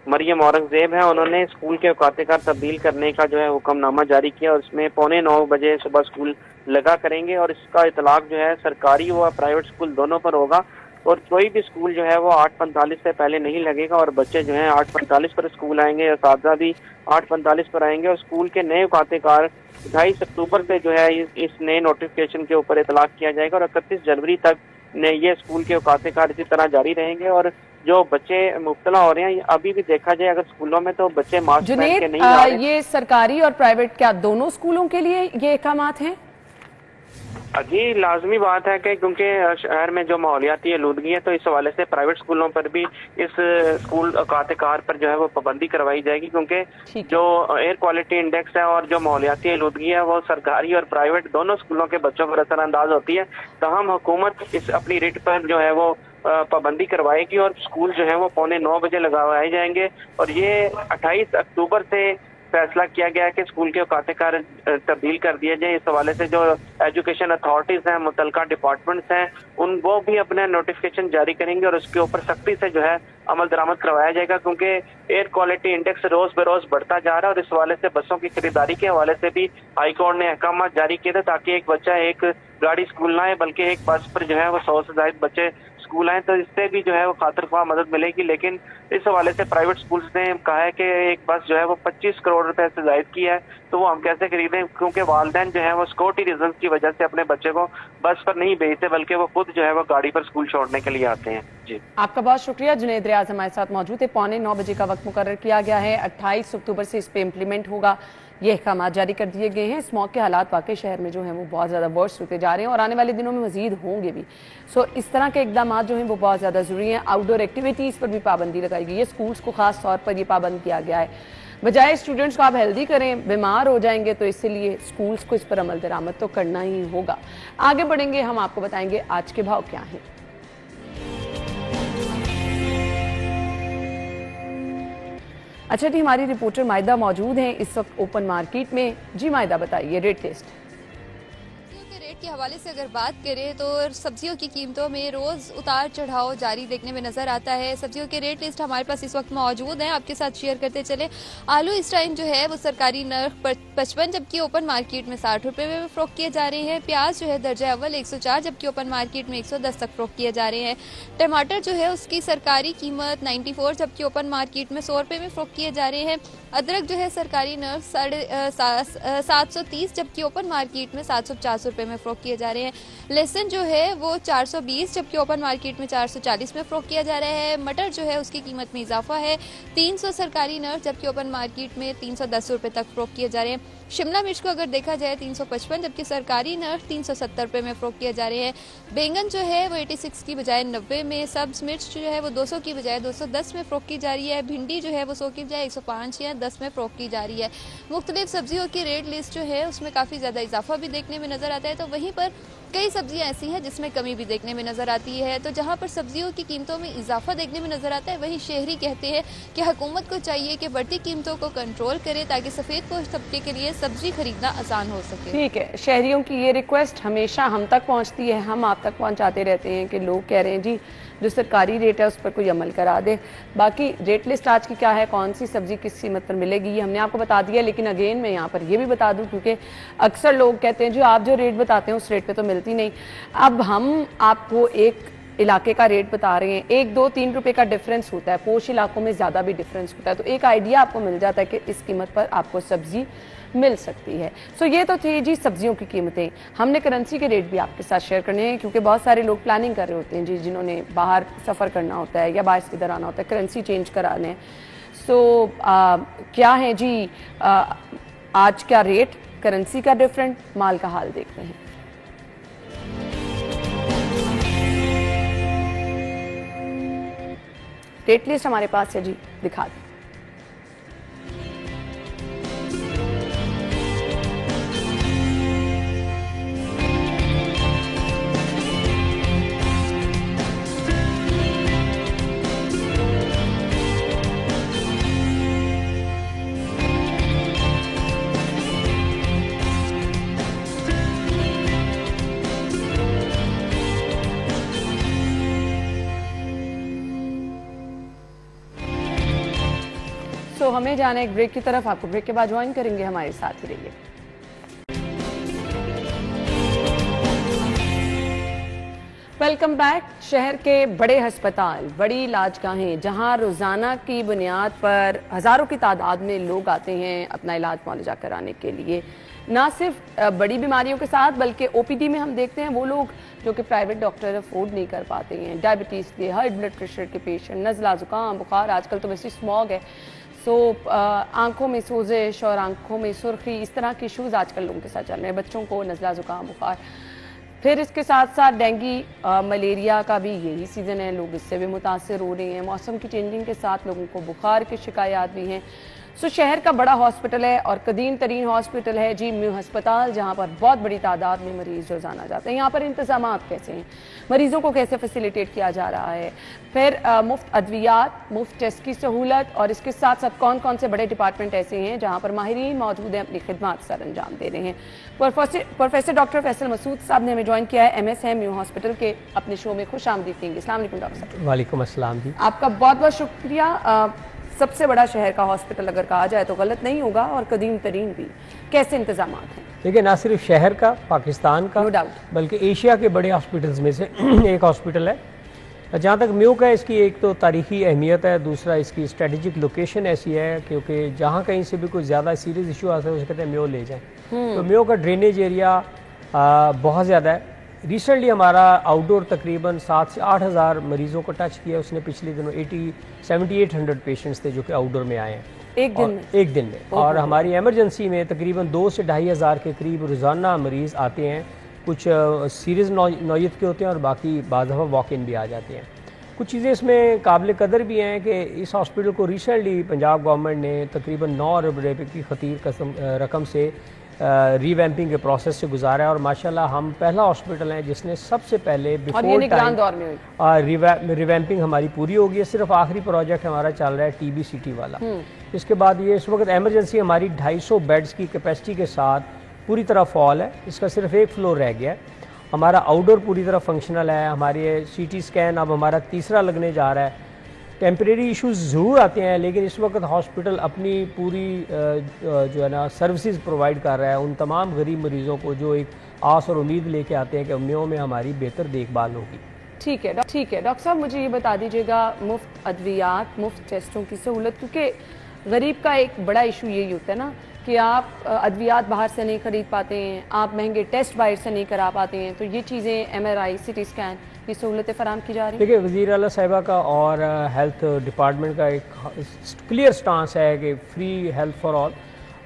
मरियम औरंगजेब है, उन्होंने स्कूल के औकात-ए-कार तब्दील करने का जो है हुक्मनामा जारी किया और उसमें 8:45 बजे सुबह स्कूल लगा करेंगे और इसका इतलाक जो है सरकारी व प्राइवेट स्कूल दोनों पर होगा और कोई भी स्कूल जो है वो 8:45 से पहले नहीं लगेगा और बच्चे जो हैं 8:45 पर स्कूल आएंगे, असातिज़ा भी 8:45 पर आएंगे और स्कूल के नए औकात-ए-कार 28 अक्टूबर से जो है इस नए नोटिफिकेशन के ऊपर इतलाक किया जाएगा और 31 जनवरी तक ये स्कूल के औकात-ए-कार इसी तरह जारी रहेंगे। और जो बच्चे मुब्तला हो रहे हैं, अभी भी देखा जाए अगर स्कूलों में तो बच्चे मास्क पहन के नहीं आ रहे। ये सरकारी और प्राइवेट क्या दोनों स्कूलों के लिए ये अहकामात हैं? जी, लाजमी बात है कि क्योंकि शहर में जो माहौलियाती आलूदगी है तो इस हवाले से प्राइवेट स्कूलों पर भी इस स्कूल औकात-ए-कार पर जो है वो पाबंदी करवाई जाएगी, क्योंकि जो एयर क्वालिटी इंडेक्स है और जो माहौलियाती आलूदगी है वो सरकारी और प्राइवेट दोनों स्कूलों के बच्चों पर असरअंदाज होती है। तहम हुकूमत इस अपनी रिट पर जो है वो पाबंदी करवाएगी और स्कूल जो है वो 8:45 बजे लगाए जाएंगे और ये 28 अक्टूबर से फैसला किया गया है कि स्कूल के औकात-ए-कार तब्दील कर दिए जाए। इस हवाले से जो एजुकेशन अथॉरिटीज हैं, मुतलका डिपार्टमेंट्स हैं, वो भी अपने नोटिफिकेशन जारी करेंगे और उसके ऊपर सख्ती से जो है अमल दरामद करवाया जाएगा, क्योंकि एयर क्वालिटी इंडेक्स रोज बरोज बढ़ता जा रहा है और इस हवाले से बसों की खरीदारी के हवाले से भी हाई कोर्ट ने अहकाम जारी किए थे ताकि एक बच्चा एक गाड़ी स्कूल ना आए बल्कि एक बस पर जो है वो 100 से ज्यादा बच्चे स्कूल आए, तो इससे भी जो है वो खातिर ख्वाह मदद मिलेगी। लेकिन इस हवाले से प्राइवेट स्कूल्स ने कहा है कि एक बस जो है वो 25 करोड़ रुपए से जायद की है, तो वो हम कैसे खरीदें, क्योंकि वालिदैन जो है वो सिक्योरिटी रीजन की वजह से अपने बच्चे को बस पर नहीं भेजते बल्कि वो खुद जो है वो गाड़ी पर स्कूल छोड़ने के लिए आते हैं। जी, आपका बहुत शुक्रिया। जुनेद रियाज हमारे साथ मौजूद है। 8:45 बजे का वक्त मुकर्रर किया गया है। 28 अक्टूबर से इस पे इम्प्लीमेंट होगा। ये अहकाम जारी कर दिए गए हैं। स्मॉग के हालात वाकई शहर में जो है वो बहुत ज़्यादा वर्स्ट होते जा रहे हैं और आने वाले दिनों में मजीद होंगे भी। सो इस तरह के इकदाम जो हैं वो बहुत ज़्यादा ज़रूरी हैं। आउटडोर एक्टिविटीज़ पर भी पाबंदी लगाई गई है। स्कूल्स को खास तौर पर ये पाबंद किया गया है। बजाय स्टूडेंट्स को आप हेल्दी करें, बीमार हो जाएंगे, तो इसलिए स्कूल्स को इस पर अमल दरामद तो करना ही होगा। आगे बढ़ेंगे, हम आपको बताएंगे आज के भाव क्या हैं। अच्छा जी, हमारी रिपोर्टर मायदा मौजूद हैं इस वक्त ओपन मार्केट में। जी मायदा, बताइए रेट लिस्ट के हवाले से अगर बात करें तो सब्जियों की कीमतों में रोज उतार चढ़ाव जारी देखने में नजर आता है। सब्जियों के रेट लिस्ट हमारे पास इस वक्त मौजूद है, आपके साथ शेयर करते चले। आलू इस टाइम जो है वो सरकारी नर्ख 55 जबकि ओपन मार्केट में 60 रुपए में फरोख्त किए जा रहे हैं। प्याज जो है दर्जा अव्वल 104 जबकि ओपन मार्केट में 110 तक फरोख्त किए जा रहे हैं। टमाटर जो है उसकी सरकारी कीमत 94 जबकि ओपन मार्केट में 100 रुपए में फरोख्त किए जा रहे हैं। अदरक जो है सरकारी नर्ख 730 जबकि ओपन मार्केट में 750 रुपए में फरोख्त किए जा रहे हैं। लहसुन जो है वो 420 जबकि ओपन मार्केट में 440 में फरोख्त किया जा रहा है। मटर जो है उसकी कीमत में इजाफा है, 300 सरकारी नर्ख जबकि ओपन मार्केट में 310 रुपए तक फरोख्त किए जा रहे हैं। शिमला मिर्च को अगर देखा जाए 355 जबकि सरकारी नर्ख 370 रुपए में फरोख्त किए जा रहे हैं। बैंगन जो है वो 86 की बजाय 90 में, सब्ज मिर्च जो है वो 200 की बजाय 210 में फरोख्त की जा रही है। भिंडी जो है वो 100 की बजाय 105 या 10 में फरोख्त की जा रही है। मुख्तलिफ सब्जियों की रेट लिस्ट जो है उसमें काफ़ी ज़्यादा इजाफा भी देखने में नजर आता है, तो वहीं पर कई सब्जियां ऐसी हैं जिसमें कमी भी देखने में नजर आती है। तो जहां पर सब्जियों की कीमतों में इजाफा देखने में नजर आता है, वहीं शहरी कहते हैं कि हुकूमत को चाहिए कि बढ़ती कीमतों को कंट्रोल करे ताकि सफेद पोश तबके के लिए सब्जी खरीदना आसान हो सके। ठीक है, शहरियों की ये रिक्वेस्ट हमेशा हम तक पहुंचती है, हम आप तक पहुंचाते रहते हैं कि लोग कह रहे हैं जी जो सरकारी रेट है उस पर कोई अमल करा दे। बाकी रेट लिस्ट आज की क्या है, कौन सी सब्जी किस कीमत पर मिलेगी, ये हमने आपको बता दिया। लेकिन अगेन मैं यहाँ पर ये भी बता दूं, क्योंकि अक्सर लोग कहते हैं जो आप जो रेट बताते हैं उस रेट पे तो मिलती नहीं। अब हम आपको एक इलाके का रेट बता रहे हैं, 1, 2, 3 रुपए का डिफरेंस होता है, पोश इलाकों में ज़्यादा भी डिफरेंस होता है, तो एक आइडिया आपको मिल जाता है कि इस कीमत पर आपको सब्जी मिल सकती है। सो ये तो थी जी सब्जियों की कीमतें। हमने करेंसी के रेट भी आपके साथ शेयर करने हैं, क्योंकि बहुत सारे लोग प्लानिंग कर रहे होते हैं जी, जिन्होंने बाहर सफ़र करना होता है या बाहर किधर आना होता है, करेंसी चेंज कराने। सो क्या है जी आज क्या रेट करेंसी का डिफरेंट, माल का हाल देख रहे हैं। डेट लिस्ट हमारे पास है जी, दिखा दें। तो हमें जाना है एक ब्रेक की तरफ, आपको ब्रेक के बाद ज्वाइन करेंगे, हमारे साथ ही रहिए। Welcome back. शहर के बड़े अस्पताल, बड़ी इलाजगाहें, जहां रोजाना की बुनियाद पर हजारों की तादाद में लोग आते हैं अपना इलाज मुआवजा कराने के लिए, ना सिर्फ बड़ी बीमारियों के साथ बल्कि ओपीडी में हम देखते हैं वो लोग जो कि प्राइवेट डॉक्टर अफोर्ड नहीं कर पाते हैं, डायबिटीज़ के, हाई ब्लड प्रेशर के पेशेंट, नज़ला, जुकाम, बुखार, आजकल तो वैसे स्मॉग है, सो आंखों में सोजिश और आंखों में सुर्खी, इस तरह के इशूज़ आजकल लोगों के साथ चल रहे हैं, बच्चों को नज़ला, जुकाम, बुखार। फिर इसके साथ साथ डेंगी, मलेरिया का भी यही सीज़न है, लोग इससे भी मुतासर हो रहे हैं। मौसम की चेंजिंग के साथ लोगों को बुखार की शिकायत भी हैं। सो शहर का बड़ा हॉस्पिटल है और कदीम तरीन हॉस्पिटल है जी म्यू अस्पताल, जहाँ पर बहुत बड़ी तादाद में मरीज रोजाना जाते हैं। यहाँ पर इंतजाम कैसे हैं, मरीजों को कैसे फैसिलिटेट किया जा रहा है, फिर मुफ्त अद्वियात, मुफ्त टेस्ट की सहूलत, और इसके साथ साथ कौन कौन से बड़े डिपार्टमेंट ऐसे हैं जहाँ पर माहिरीन मौजूद हैं अपनी खिदमत सर अंजाम दे रहे हैं। प्रोफेसर डॉक्टर फैसल मसूद साहब ने हमें ज्वाइन किया है, MS है म्यू हॉस्पिटल के, अपने शो में खुश आमदीद देंगे। अस्सलाम वालेकुम डॉक्टर साहब। वालेकुम अस्सलाम जी। आपका बहुत बहुत शुक्रिया। सबसे बड़ा शहर का हॉस्पिटल अगर कहा जाए तो गलत नहीं होगा, और कदीम तरीन भी, कैसे इंतजाम हैं? देखिए, ना सिर्फ शहर का, पाकिस्तान का, नो डाउट, बल्कि एशिया के बड़े हॉस्पिटल्स में से एक हॉस्पिटल है। जहाँ तक म्यू का, इसकी एक तो तारीखी अहमियत है, दूसरा इसकी स्ट्रेटेजिक लोकेशन ऐसी है क्योंकि जहाँ कहीं से भी कोई ज़्यादा सीरियस इशू आता है उसे कहते हैं म्यू ले जाएँ। तो म्यू का ड्रेनेज एरिया बहुत ज़्यादा है। रिसेंटली हमारा आउटडोर तकरीबन 7 से 8 हज़ार मरीज़ों को टच किया उसने। पिछले दिनों 7800 पेशेंट्स थे जो कि आउटडोर में आए हैं एक दिन में। और हमारी एमरजेंसी में तकरीबन 2 से 2.5 हज़ार के करीब रोज़ाना मरीज़ आते हैं। कुछ सीरियस नौयत के होते हैं और बाकी बाज़ दफ़ा वॉक इन भी आ जाते हैं। कुछ चीज़ें इसमें काबिल कदर भी हैं कि इस हॉस्पिटल को रिसेंटली पंजाब गवर्नमेंट ने तकरीबन 9 अरब रुपये की खतीर रकम से रीवैम्पिंग के प्रोसेस से गुजारा है। और माशाल्लाह हम पहला हॉस्पिटल है जिसने सबसे पहले बिफोर टाइम रिवैम्पिंग हमारी पूरी हो गई है। सिर्फ आखिरी प्रोजेक्ट हमारा चल रहा है TBCT वाला। इसके बाद ये इस वक्त एमरजेंसी हमारी 250 बेड्स की कैपेसिटी के साथ पूरी तरह फॉल है। इसका सिर्फ एक फ्लोर रह गया है। हमारा आउटडोर पूरी तरह फंक्शनल है। हमारे CT स्कैन अब हमारा तीसरा लगने जा रहा है। टेम्परेरी इश्यूज ज़रूर आते हैं, लेकिन इस वक्त हॉस्पिटल अपनी पूरी जो है ना सर्विसेज प्रोवाइड कर रहा है उन तमाम गरीब मरीज़ों को जो एक आस और उम्मीद लेके आते हैं कि म्यू में हमारी बेहतर देखभाल होगी। ठीक है डॉक्टर साहब, मुझे ये बता दीजिएगा, मुफ्त अद्वियात, मुफ्त टेस्टों की सहूलत, क्योंकि गरीब का एक बड़ा इशू यही होता है ना कि आप अद्वियात बाहर से नहीं खरीद पाते हैं, आप महंगे टेस्ट बाहर से नहीं करा पाते हैं, तो ये चीज़ें MRI, CT स्कैन की सहूलतें फराम की जा रही हैं। देखिए, वज़ीर आला साहिबा का और हेल्थ डिपार्टमेंट का एक क्लियर स्टांस है कि फ्री हेल्थ फॉर ऑल।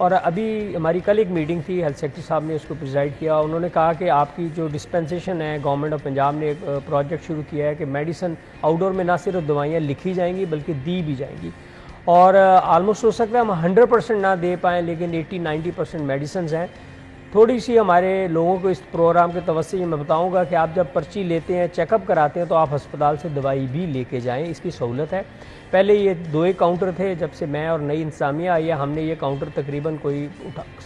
और अभी हमारी कल एक मीटिंग थी, हेल्थ सेक्रेटरी साहब ने उसको प्रिजाइड किया। उन्होंने कहा कि आपकी जो डिस्पेंसेशन है, गवर्नमेंट ऑफ पंजाब ने एक प्रोजेक्ट शुरू किया है कि मेडिसिन आउटडोर में ना सिर्फ दवाइयाँ लिखी जाएंगी बल्कि दी भी जाएंगी। और आलमोस्ट हो सकता है हम 100% ना दे पाएँ, लेकिन 80-90% मेडिसिन हैं। थोड़ी सी हमारे लोगों को इस प्रोग्राम के तवस्से मैं बताऊंगा कि आप जब पर्ची लेते हैं, चेकअप कराते हैं, तो आप अस्पताल से दवाई भी लेके जाएं, इसकी सहूलत है। पहले ये 2 काउंटर थे, जब से मैं और नई इंतजामिया आई है हमने ये काउंटर तकरीबन कोई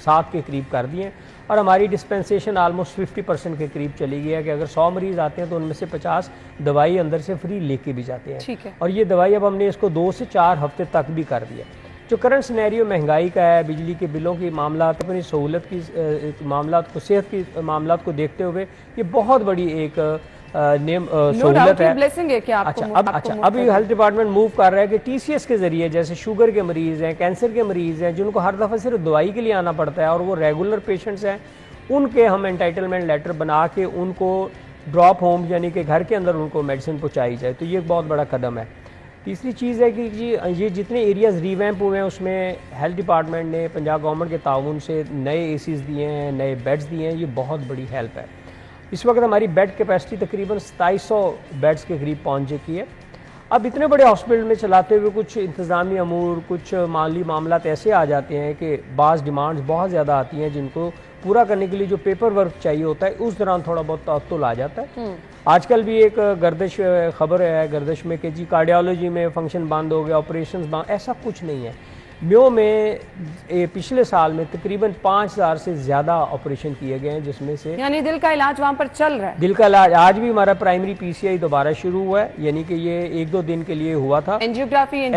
7 के करीब कर दिए और हमारी डिस्पेंसेशन आलमोस्ट 50% के करीब चली गई है कि अगर 100 मरीज़ आते हैं तो उनमें से 50 दवाई अंदर से फ्री लेके भी जाते हैं। ठीक है। और ये दवाई अब हमने इसको 2 से 4 हफ्ते तक भी कर दिया। जो करंट सिनेरियो महंगाई का है, बिजली के बिलों की मामलात, अपनी सहूलत की मामलात को, सेहत की मामलात को देखते हुए ये बहुत बड़ी एक सहूलत है कि आपको अब ये हेल्थ डिपार्टमेंट मूव कर रहा है कि TCS के जरिए, जैसे शुगर के मरीज़ हैं, कैंसर के मरीज़ हैं, जिनको हर दफ़ा सिर्फ दवाई के लिए आना पड़ता है और वो रेगुलर पेशेंट्स हैं, उनके हम एंटाइटलमेंट लेटर बना के उनको ड्रॉप होम यानी कि घर के अंदर उनको मेडिसिन पहुँचाई जाए। तो ये एक बहुत बड़ा कदम है। तीसरी चीज़ है कि जी ये जितने एरियाज़ रीवैम्प हुए हैं उसमें हेल्थ डिपार्टमेंट ने पंजाब गवर्नमेंट के ताउन से नए एसीज़ दिए हैं, नए बेड्स दिए हैं, ये बहुत बड़ी हेल्प है। इस वक्त हमारी बेड कैपेसिटी तकरीबन 2700 बेड्स के करीब पहुँच चुकी है। अब इतने बड़े हॉस्पिटल में चलाते हुए कुछ इंतज़ामी अमूर, कुछ माली मामलात ऐसे आ जाते हैं कि बाज़ डिमांड्स बहुत ज़्यादा आती हैं जिनको पूरा करने के लिए जो पेपर वर्क चाहिए होता है उस दौरान थोड़ा बहुत तअत्तुल आ जाता है। आजकल भी एक गर्दिश खबर है गर्दिश में कि जी कार्डियोलॉजी में फंक्शन बंद हो गया, ऑपरेशंस बंद, ऐसा कुछ नहीं है। म्यो में पिछले साल में तकरीबन 5000 से ज़्यादा ऑपरेशन किए गए हैं, जिसमें से यानी दिल का इलाज वहाँ पर चल रहा है। दिल का इलाज आज भी हमारा प्राइमरी पीसीआई दोबारा शुरू हुआ है, यानी कि ये 1-2 दिन के लिए हुआ था। एंजियोग्राफी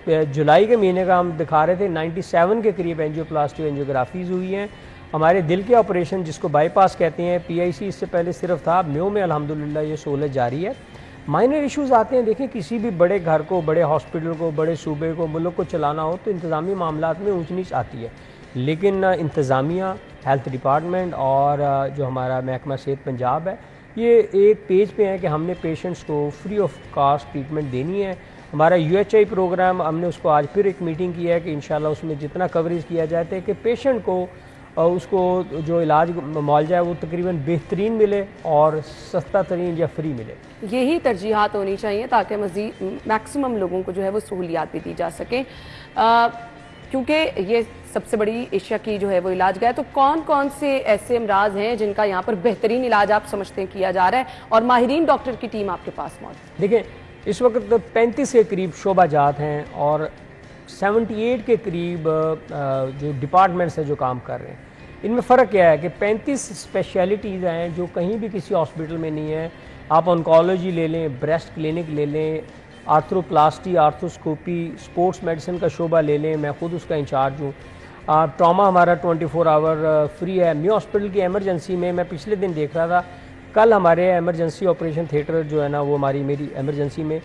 जुलाई के महीने का हम दिखा रहे थे, 97 के करीब एंजियोग्राफीज हुई हैं। हमारे दिल के ऑपरेशन जिसको बाईपास कहते हैं, पीआईसी इससे पहले सिर्फ था, म्यो में अल्हम्दुलिल्लाह ये सहूलत जारी है। माइनर इश्यूज आते हैं, देखें किसी भी बड़े घर को, बड़े हॉस्पिटल को, बड़े सूबे को, मुल्क को चलाना हो तो इंतज़ामी मामलात में ऊंच नीच आती है, लेकिन इंतज़ामिया, हेल्थ डिपार्टमेंट और जो हमारा महकमा सेहत पंजाब है, ये एक पेज पे है कि हमने पेशेंट्स को फ्री ऑफ कास्ट ट्रीटमेंट देनी है। हमारा यूएचआई प्रोग्राम, हमने उसको आज फिर एक मीटिंग की है कि इंशाल्लाह उसमें जितना कवरेज किया जाता है कि पेशेंट को उसको जो इलाज मुआवजा है वो तकरीबन बेहतरीन मिले और सस्ता तरीन या फ्री मिले। यही तरजीहात होनी चाहिए ताकि मज़ीद मैक्सिमम लोगों को जो है वो सहूलियात भी दी जा सकें, क्योंकि ये सबसे बड़ी एशिया की जो है वो इलाज गया। तो कौन कौन से ऐसे अमराज हैं जिनका यहाँ पर बेहतरीन इलाज आप समझते हैं किया जा रहा है और माहिरीन डॉक्टर की टीम आपके पास मौजूद? देखिए, इस वक्त 35 के करीब शोबाजात हैं और 78 के करीब जो डिपार्टमेंट्स हैं जो काम कर रहे हैं। इनमें फ़र्क क्या है कि 35 स्पेशलिटीज़ हैं जो कहीं भी किसी हॉस्पिटल में नहीं है। आप ऑन्कोलॉजी ले लें, ब्रेस्ट क्लिनिक ले लें, आर्थ्रोप्लास्टी, आर्थोस्कोपी, स्पोर्ट्स मेडिसिन का शोबा ले लें, मैं ख़ुद उसका इंचार्ज हूँ। ट्रॉमा हमारा 24 आवर फ्री है। म्यो हॉस्पिटल की एमरजेंसी में मैं पिछले दिन देख रहा था, कल हमारे एमरजेंसी ऑपरेशन थिएटर जो है ना वो मेरी एमरजेंसी में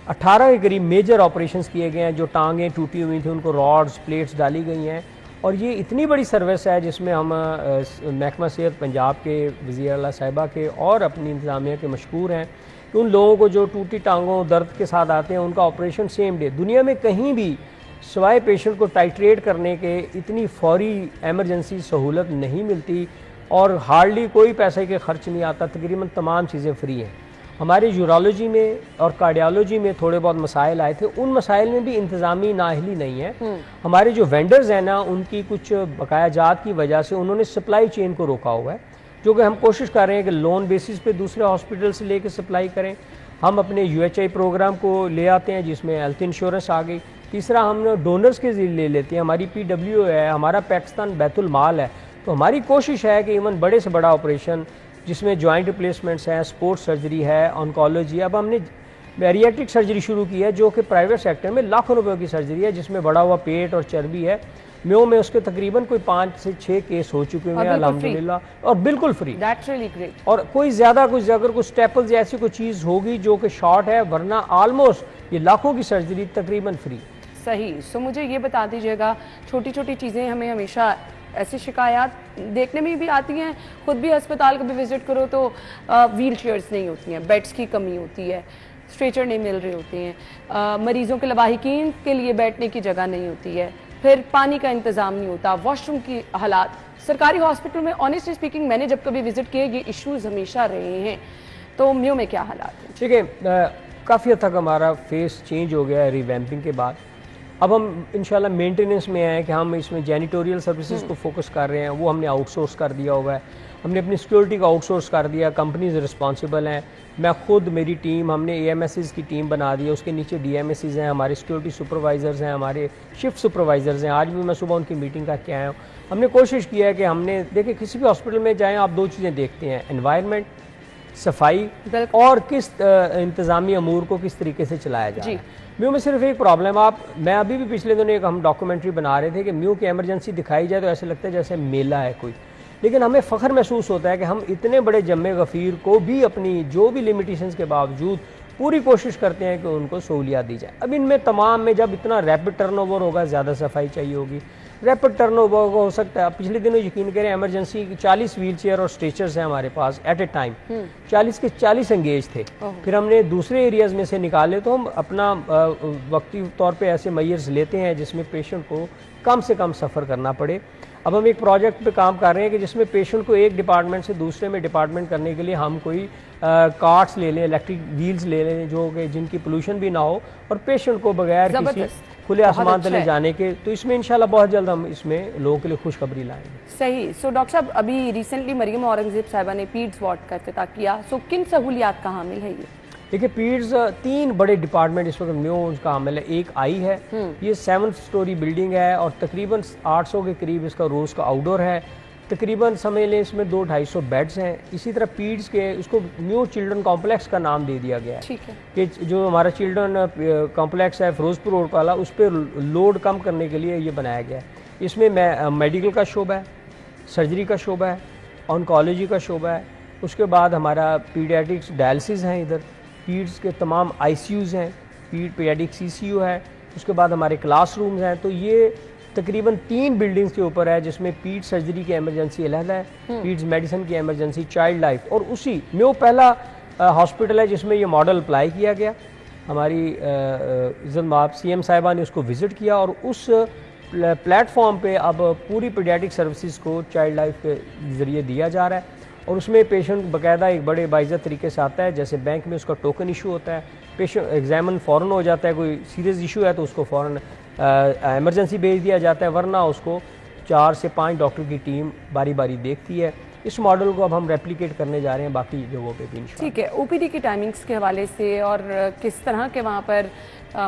18 के करीब मेजर ऑपरेशंस किए गए हैं। जो टांगें टूटी हुई थी उनको रॉड्स, प्लेट्स डाली गई हैं और ये इतनी बड़ी सर्विस है जिसमें हम महकमा सेहत पंजाब के वज़ीर आला साहिबा के और अपनी इंतज़ामिया के मशकूर हैं कि उन लोगों को जो टूटी टांगों दर्द के साथ आते हैं उनका ऑपरेशन सेम डे, दुनिया में कहीं भी सवाए पेशेंट को टाइट्रेट करने के इतनी फौरी एमरजेंसी सहूलत नहीं मिलती और हार्डली कोई पैसे के खर्च नहीं आता, तकरीबन तमाम चीज़ें फ्री हैं। हमारे यूरोलॉजी में और कार्डियोलॉजी में थोड़े बहुत मसाइल आए थे, उन मसाइल में भी इंतज़ामी नाअहली नहीं है। हमारे जो वेंडर्स हैं ना उनकी कुछ बकायाजात की वजह से उन्होंने सप्लाई चेन को रोका हुआ है, जो कि हम कोशिश कर रहे हैं कि लोन बेसिस पे दूसरे हॉस्पिटल से लेकर सप्लाई करें। हम अपने यूएचआई प्रोग्राम को ले आते हैं जिसमें हेल्थ इंश्योरेंस आ गई। तीसरा, हम डोनर्स के ज़रिए ले लेते हैं, हमारी PWO है, हमारा पाकिस्तान बैतुल माल है। तो हमारी कोशिश है कि इवन बड़े से बड़ा ऑपरेशन जिसमें जॉइंट रिप्लेसमेंट्स हैं, स्पोर्ट्स सर्जरी है, ऑन्कोलॉजी, अब हमने बैरियाट्रिक सर्जरी शुरू की है जो कि प्राइवेट सेक्टर में लाखों रुपए की सर्जरी है, जिसमें बड़ा हुआ पेट और चर्बी है। म्यो में उसके तकरीबन कोई 5 से 6 केस हो चुके हैं अल्हम्दुलिल्लाह, और बिल्कुल फ्री। That's really great. और कोई ज़्यादा कुछ अगर कुछ स्टेपल्स ऐसी कोई चीज़ होगी जो कि शॉर्ट है, वरना ऑलमोस्ट ये लाखों की सर्जरी तकरीबन फ्री। सही। सो मुझे ये बता दीजिएगा, छोटी छोटी चीज़ें हमें हमेशा ऐसी शिकायत देखने में भी आती हैं, खुद भी अस्पताल कभी विजिट करो तो व्हील चेयर्स नहीं होती हैं, बेड्स की कमी होती है, स्ट्रेचर नहीं मिल रहे होते हैं, मरीजों के लवाहिकीन के लिए बैठने की जगह नहीं होती है, फिर पानी का इंतज़ाम नहीं होता, वॉशरूम की हालात। सरकारी हॉस्पिटल में ऑनेस्टली स्पीकिंग मैंने जब कभी विजिट किए ये इश्यूज हमेशा रहे हैं। तो म्यो में क्या हालात हैं? ठीक है, काफ़ी हद तक हमारा फेस चेंज हो गया है रिवैम्पिंग के बाद। अब हम इंशाल्लाह मेंटेनेंस में हैं कि हम इसमें जैनिटोरियल सर्विसेज को फोकस कर रहे हैं, वो हमने आउटसोर्स कर दिया हुआ है। हमने अपनी सिक्योरिटी को आउटसोर्स कर दिया, कंपनीज रिस्पॉन्सिबल हैं। मैं खुद, मेरी टीम, हमने AMSs की टीम बना दी है, उसके नीचे DMSs हैं, हमारे सिक्योरिटी सुपरवाइजर्स हैं, हमारे शिफ्ट सुपरवाइजर्स हैं। आज भी मैं सुबह उनकी मीटिंग करके आया हूँ। हमने कोशिश किया है कि हमने, देखिए किसी भी हॉस्पिटल में जाएँ आप 2 चीज़ें देखते हैं, एनवायरनमेंट, सफाई और किस इंतज़ामी अमूर को किस तरीके से चलाया जा रहा है। म्यू में सिर्फ एक प्रॉब्लम, मैं अभी भी पिछले दिनों एक हम डॉक्यूमेंट्री बना रहे थे कि म्यू की एमरजेंसी दिखाई जाए तो ऐसे लगता है जैसे मेला है कोई, लेकिन हमें फ़ख्र महसूस होता है कि हम इतने बड़े जम्मे गफ़ीर को भी अपनी जो भी लिमिटेशंस के बावजूद पूरी कोशिश करते हैं कि उनको सहूलियत दी जाए। अब इनमें तमाम में जब इतना रैपिड टर्नओवर होगा, ज़्यादा सफाई चाहिए होगी, रैपिड टर्नओवर हो सकता है। पिछले दिनों यकीन करें इमरजेंसी 40 व्हील चेयर और स्ट्रेचर्स हैं हमारे पास एट ए टाइम, 40 के 40 एंगेज थे। फिर हमने दूसरे एरियाज में से निकाले, तो हम अपना वक्ती तौर पे ऐसे मेजर्स लेते हैं जिसमें पेशेंट को कम से कम सफ़र करना पड़े। अब हम एक प्रोजेक्ट पे काम कर रहे हैं कि जिसमें पेशेंट को एक डिपार्टमेंट से दूसरे में डिपार्टमेंट करने के लिए हम कोई कार्ट्स ले लें, इलेक्ट्रिक व्हील्स ले लें जो कि जिनकी पोल्यूशन भी ना हो और पेशेंट को बगैर किसी खुले आसमान तले जाने के। तो इसमें इंशाल्लाह बहुत जल्द हम इसमें लोगों के लिए खुशखबरी लाएंगे। सही। सो डॉक्टर साहब, अभी रिसेंटली मरियम औरंगजेब साहिबा ने पीड्स वार्ड का इफ्तिताह किया, सो किन सहूलियात का हामिल है ये? देखिए, पीड्स 3 बड़े डिपार्टमेंट इस वक्त म्यो का हामिल है। एक आई है, ये 7th स्टोरी बिल्डिंग है और तकरीबन 800 के करीब इसका रोज़ का आउटडोर है। तकरीबन समझ लें इसमें 200-250 बेड्स हैं। इसी तरह पीड्स के उसको न्यू चिल्ड्रन कॉम्प्लेक्स का नाम दे दिया गया है। ठीक है। कि जो हमारा चिल्ड्रन कॉम्प्लेक्स है फिरोजपुर रोड वाला, उस पर लोड कम करने के लिए ये बनाया गया है। इसमें मेडिकल का शोबा है, सर्जरी का शोबा है, ऑन्कोलॉजी का शोबा है, उसके बाद हमारा पीडियाट्रिक्स डायलिसिस हैं, इधर पीड्स के तमाम ICUs हैं, पीडियाट्रिक CCU है, उसके बाद हमारे क्लासरूम्स हैं। तो ये तकरीबन 3 बिल्डिंग्स के ऊपर है जिसमें पीड सर्जरी की एमरजेंसी अलहदा है, पीड्स मेडिसिन की एमरजेंसी, चाइल्ड लाइफ, और उसी म्यो पहला हॉस्पिटल है जिसमें ये मॉडल अप्लाई किया गया। हमारी इज़्ज़त माब CM साहिबा ने उसको विज़िट किया और उस प्लेटफॉर्म पे अब पूरी पीडियाट्रिक सर्विसेज को चाइल्ड लाइफ के ज़रिए दिया जा रहा है और उसमें पेशेंट बाकायदा एक बड़े बाइज़्ज़त तरीके से आता है। जैसे बैंक में उसका टोकन इशू होता है, पेशेंट एग्जामिन फ़ौरन हो जाता है, कोई सीरियस इशू है तो उसको फ़ौरन एमरजेंसी भेज दिया जाता है, वरना उसको 4 से 5 डॉक्टर की टीम बारी बारी देखती है। इस मॉडल को अब हम रेप्लिकेट करने जा रहे हैं बाकी जगहों पे भी इंशाल्लाह। ठीक है। OPD की टाइमिंग्स के हवाले से और किस तरह के वहाँ पर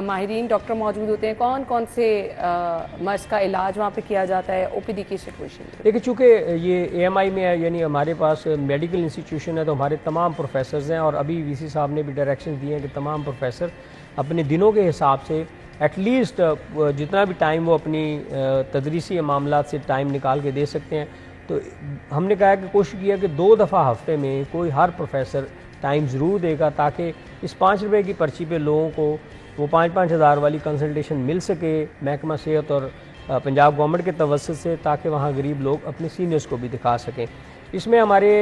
माहिरीन डॉक्टर मौजूद होते हैं, कौन कौन से मर्ज़ का इलाज वहाँ पे किया जाता है, OPD की सिचुएशन? देखिए, चूँकि ये AMI में है, यानी हमारे पास मेडिकल इंस्टीट्यूशन है, तो हमारे तमाम प्रोफेसर्स हैं और अभी VC साहब ने भी डायरेक्शन दिए हैं कि तमाम प्रोफेसर अपने दिनों के हिसाब से एटलीस्ट जितना भी टाइम वो अपनी तदरीसी मामलात से टाइम निकाल के दे सकते हैं। तो हमने कहा कि कोशिश किया कि 2 दफ़ा हफ्ते में कोई हर प्रोफेसर टाइम ज़रूर देगा ताकि इस 5 रुपये की पर्ची पे लोगों को वो 5-5 हज़ार वाली कंसल्टेशन मिल सके महकमा सेहत और पंजाब गवर्नमेंट के तवस्सुत से, ताकि वहाँ गरीब लोग अपने सीनियर्स को भी दिखा सकें। इसमें हमारे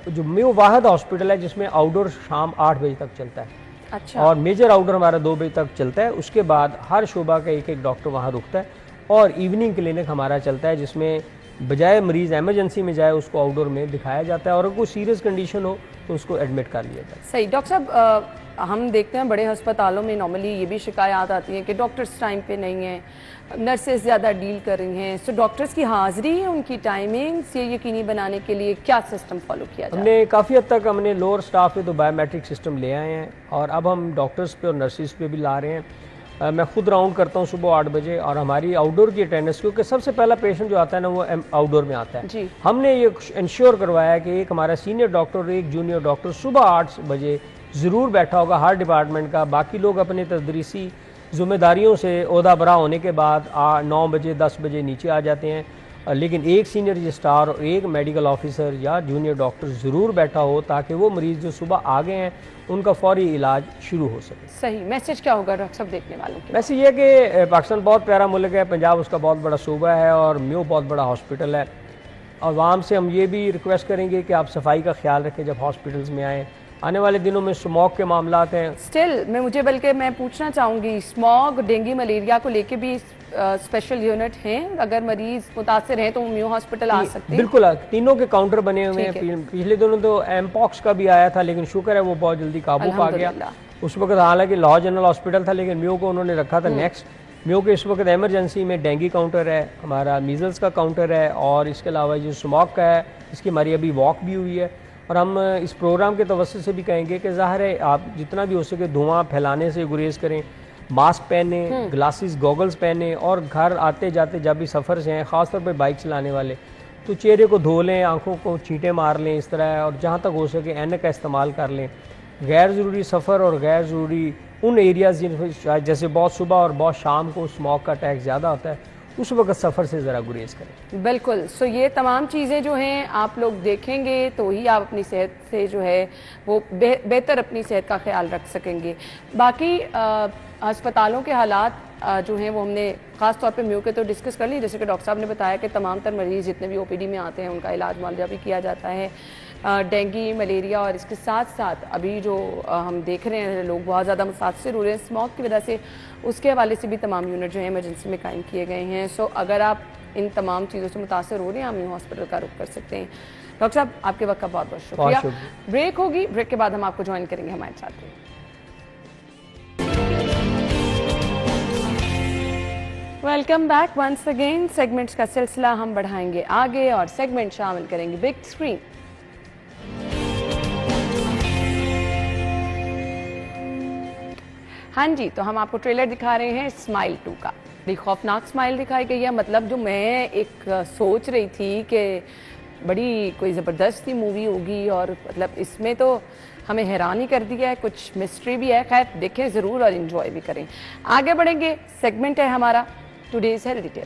जो म्यो वाहिद हॉस्पिटल है जिसमें आउटडोर शाम 8 बजे तक चलता है। अच्छा। और मेजर आउटडोर हमारा 2 बजे तक चलता है। उसके बाद हर शोबा का एक डॉक्टर वहाँ रुकता है और इवनिंग क्लिनिक हमारा चलता है जिसमें बजाय मरीज़ एमरजेंसी में जाए उसको आउटडोर में दिखाया जाता है और अगर कोई सीरियस कंडीशन हो तो उसको एडमिट कर लिया जाता है। सही। डॉक्टर साहब, हम देखते हैं बड़े अस्पतालों में नॉर्मली ये भी शिकायत आती है कि डॉक्टर्स टाइम पे नहीं हैं, नर्सेज ज़्यादा डील कर रही हैं। सो डॉक्टर्स की हाज़िरी है, उनकी टाइमिंग्स, ये यकीनी बनाने के लिए क्या सिस्टम फॉलो किया जाए? हमने काफ़ी हद तक हमने लोअर स्टाफ पे तो बायोमेट्रिक सिस्टम ले आए हैं और अब हम डॉक्टर्स पे और नर्सिस पे भी ला रहे हैं। मैं खुद राउंड करता हूँ सुबह 8 बजे और हमारी आउटडोर की अटेंडेंस, क्योंकि सबसे पहला पेशेंट जो आता है ना वो आउटडोर में आता है जी। हमने ये इंश्योर करवाया कि एक हमारा सीनियर डॉक्टर और एक जूनियर डॉक्टर सुबह 8 बजे ज़रूर बैठा होगा हर डिपार्टमेंट का। बाकी लोग अपने तदरीसी जिम्मेदारियों से ओहदा बरा होने के बाद 9 बजे 10 बजे नीचे आ जाते हैं, लेकिन एक सीनियर रजिस्ट्रार और एक मेडिकल ऑफिसर या जूनियर डॉक्टर ज़रूर बैठा हो ताकि वो मरीज़ जो सुबह आ गए हैं उनका फौरी इलाज शुरू हो सके। सही। मैसेज क्या होगा डॉक्टर साहब देखने वालों के? मैसेज ये कि पाकिस्तान बहुत प्यारा मुल्क है, पंजाब उसका बहुत बड़ा सूबा है और म्यो बहुत बड़ा हॉस्पिटल है। आवाम से हम ये भी रिक्वेस्ट करेंगे कि आप सफाई का ख्याल रखें जब हॉस्पिटल्स में आएँ। आने वाले दिनों में स्मॉग के मामलात हैं। स्टिल मैं पूछना चाहूँगी, स्मॉग, डेंगू, मलेरिया को लेके भी स्पेशल यूनिट हैं? अगर मरीज मुतासिर हैं तो म्यो हॉस्पिटल आ सकते हैं? बिल्कुल, तीनों के काउंटर बने हुए हैं। पिछले दिनों तो एमपॉक्स का भी आया था लेकिन शुक्र है वो बहुत जल्दी काबू पा गया। उस वक्त हालांकि लाहौर जनरल हॉस्पिटल था लेकिन म्यो को उन्होंने रखा था नेक्स्ट। म्यो के इस वक्त एमरजेंसी में डेंगू काउंटर है, हमारा मीजल्स का काउंटर है और इसके अलावा जो स्मॉग का है इसकी हमारी अभी वॉक भी हुई है। और हम इस प्रोग्राम के तवस्सुत से भी कहेंगे कि ज़ाहिर है आप जितना भी हो सके धुआं फैलाने से गुरेज करें, मास्क पहने, ग्लासेस गॉगल्स पहने और घर आते जाते जब भी सफ़र से हैं, ख़ासतौर पर बाइक चलाने वाले तो चेहरे को धो लें, आंखों को छींटे मार लें इस तरह, और जहाँ तक हो सके ऐनक का इस्तेमाल कर लें। गैर ज़रूरी सफ़र और गैर ज़रूरी उन एरियाज़ जैसे बहुत सुबह और बहुत शाम को स्मॉग का अटैक ज़्यादा होता है उस वक्त सफ़र से ज़रा गुरेज करें। बिल्कुल। सो ये तमाम चीज़ें जो हैं आप लोग देखेंगे तो ही आप अपनी सेहत से जो है वो बेहतर अपनी सेहत का ख्याल रख सकेंगे। बाकी अस्पतालों के हालात जो हैं वो हमने ख़ास तौर पे म्यू के तो डिस्कस कर ली, जैसे कि डॉक्टर साहब ने बताया कि तमाम तर मरीज़ जितने भी ओपीडी में आते हैं उनका इलाज मुआवजा भी किया जाता है, डेंगू, मलेरिया, और इसके साथ साथ अभी जो हम देख रहे हैं लोग बहुत ज़्यादा मुतासर हो रहे हैं स्मॉग की वजह से, उसके हवाले से भी तमाम यूनिट जो है इमरजेंसी में कायम किए गए हैं। सो अगर आप इन तमाम चीज़ों से मुतासर हो रहे हैं, आप म्यू हॉस्पिटल का रुख कर सकते हैं। डॉक्टर साहब आपके वक्त का बहुत बहुत शुक्रिया। ब्रेक होगी, ब्रेक के बाद हम आपको ज्वाइन करेंगे हमारे साथ। Welcome back once again. Segments का सिलसिला हम बढ़ाएंगे आगे और सेगमेंट शामिल करेंगे बिग स्क्रीन। हाँ जी, तो हम आपको ट्रेलर दिखा रहे हैं स्माइल 2 का। बड़ी खौफनाक स्माइल दिखाई गई है, मतलब जो मैं एक सोच रही थी कि बड़ी कोई ज़बरदस्त सी मूवी होगी, और मतलब इसमें तो हमें हैरान ही कर दिया है, कुछ मिस्ट्री भी है। खैर देखें ज़रूर और इन्जॉय भी करें। आगे बढ़ेंगे, सेगमेंट है हमारा टुडेज हेल्थ डिटेल।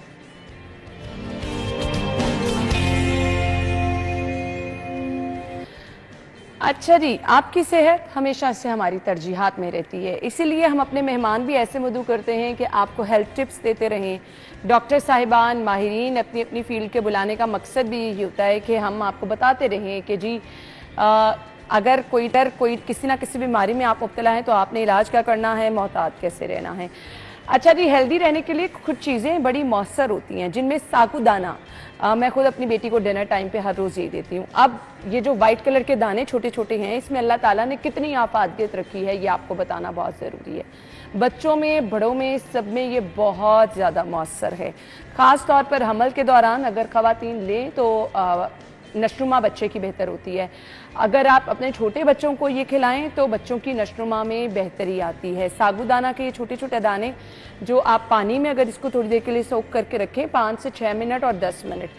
अच्छा जी, आपकी सेहत हमेशा से हमारी तरजीहात में रहती है, इसीलिए हम अपने मेहमान भी ऐसे मदऊ करते हैं कि आपको हेल्थ टिप्स देते रहें। डॉक्टर साहिबान, माहिरीन अपनी अपनी फील्ड के बुलाने का मकसद भी यही होता है कि हम आपको बताते रहें कि जी अगर कोई किसी ना किसी बीमारी में आप मुब्तला हैं तो आपने इलाज क्या करना है, मोहतात कैसे रहना है। अच्छा जी, हेल्दी रहने के लिए कुछ चीज़ें बड़ी मौसर होती हैं, जिनमें साबूदाना, मैं खुद अपनी बेटी को डिनर टाइम पे हर रोज़ यही देती हूँ। अब ये जो वाइट कलर के दाने छोटे छोटे हैं, इसमें अल्लाह ताला ने कितनी आफादियत रखी है, ये आपको बताना बहुत ज़रूरी है। बच्चों में, बड़ों में, सब में ये बहुत ज़्यादा मौसर है। ख़ास तौर पर हमल के दौरान अगर ख़वातीन लें तो नशनुमा बच्चे की बेहतर होती है। अगर आप अपने छोटे बच्चों को ये खिलाएं तो बच्चों की नशनुमा में बेहतरी आती है। साबूदाना के ये छोटे छोटे दाने जो आप पानी में अगर इसको थोड़ी देर के लिए सोख करके रखें, 5 से 6 मिनट और 10 मिनट,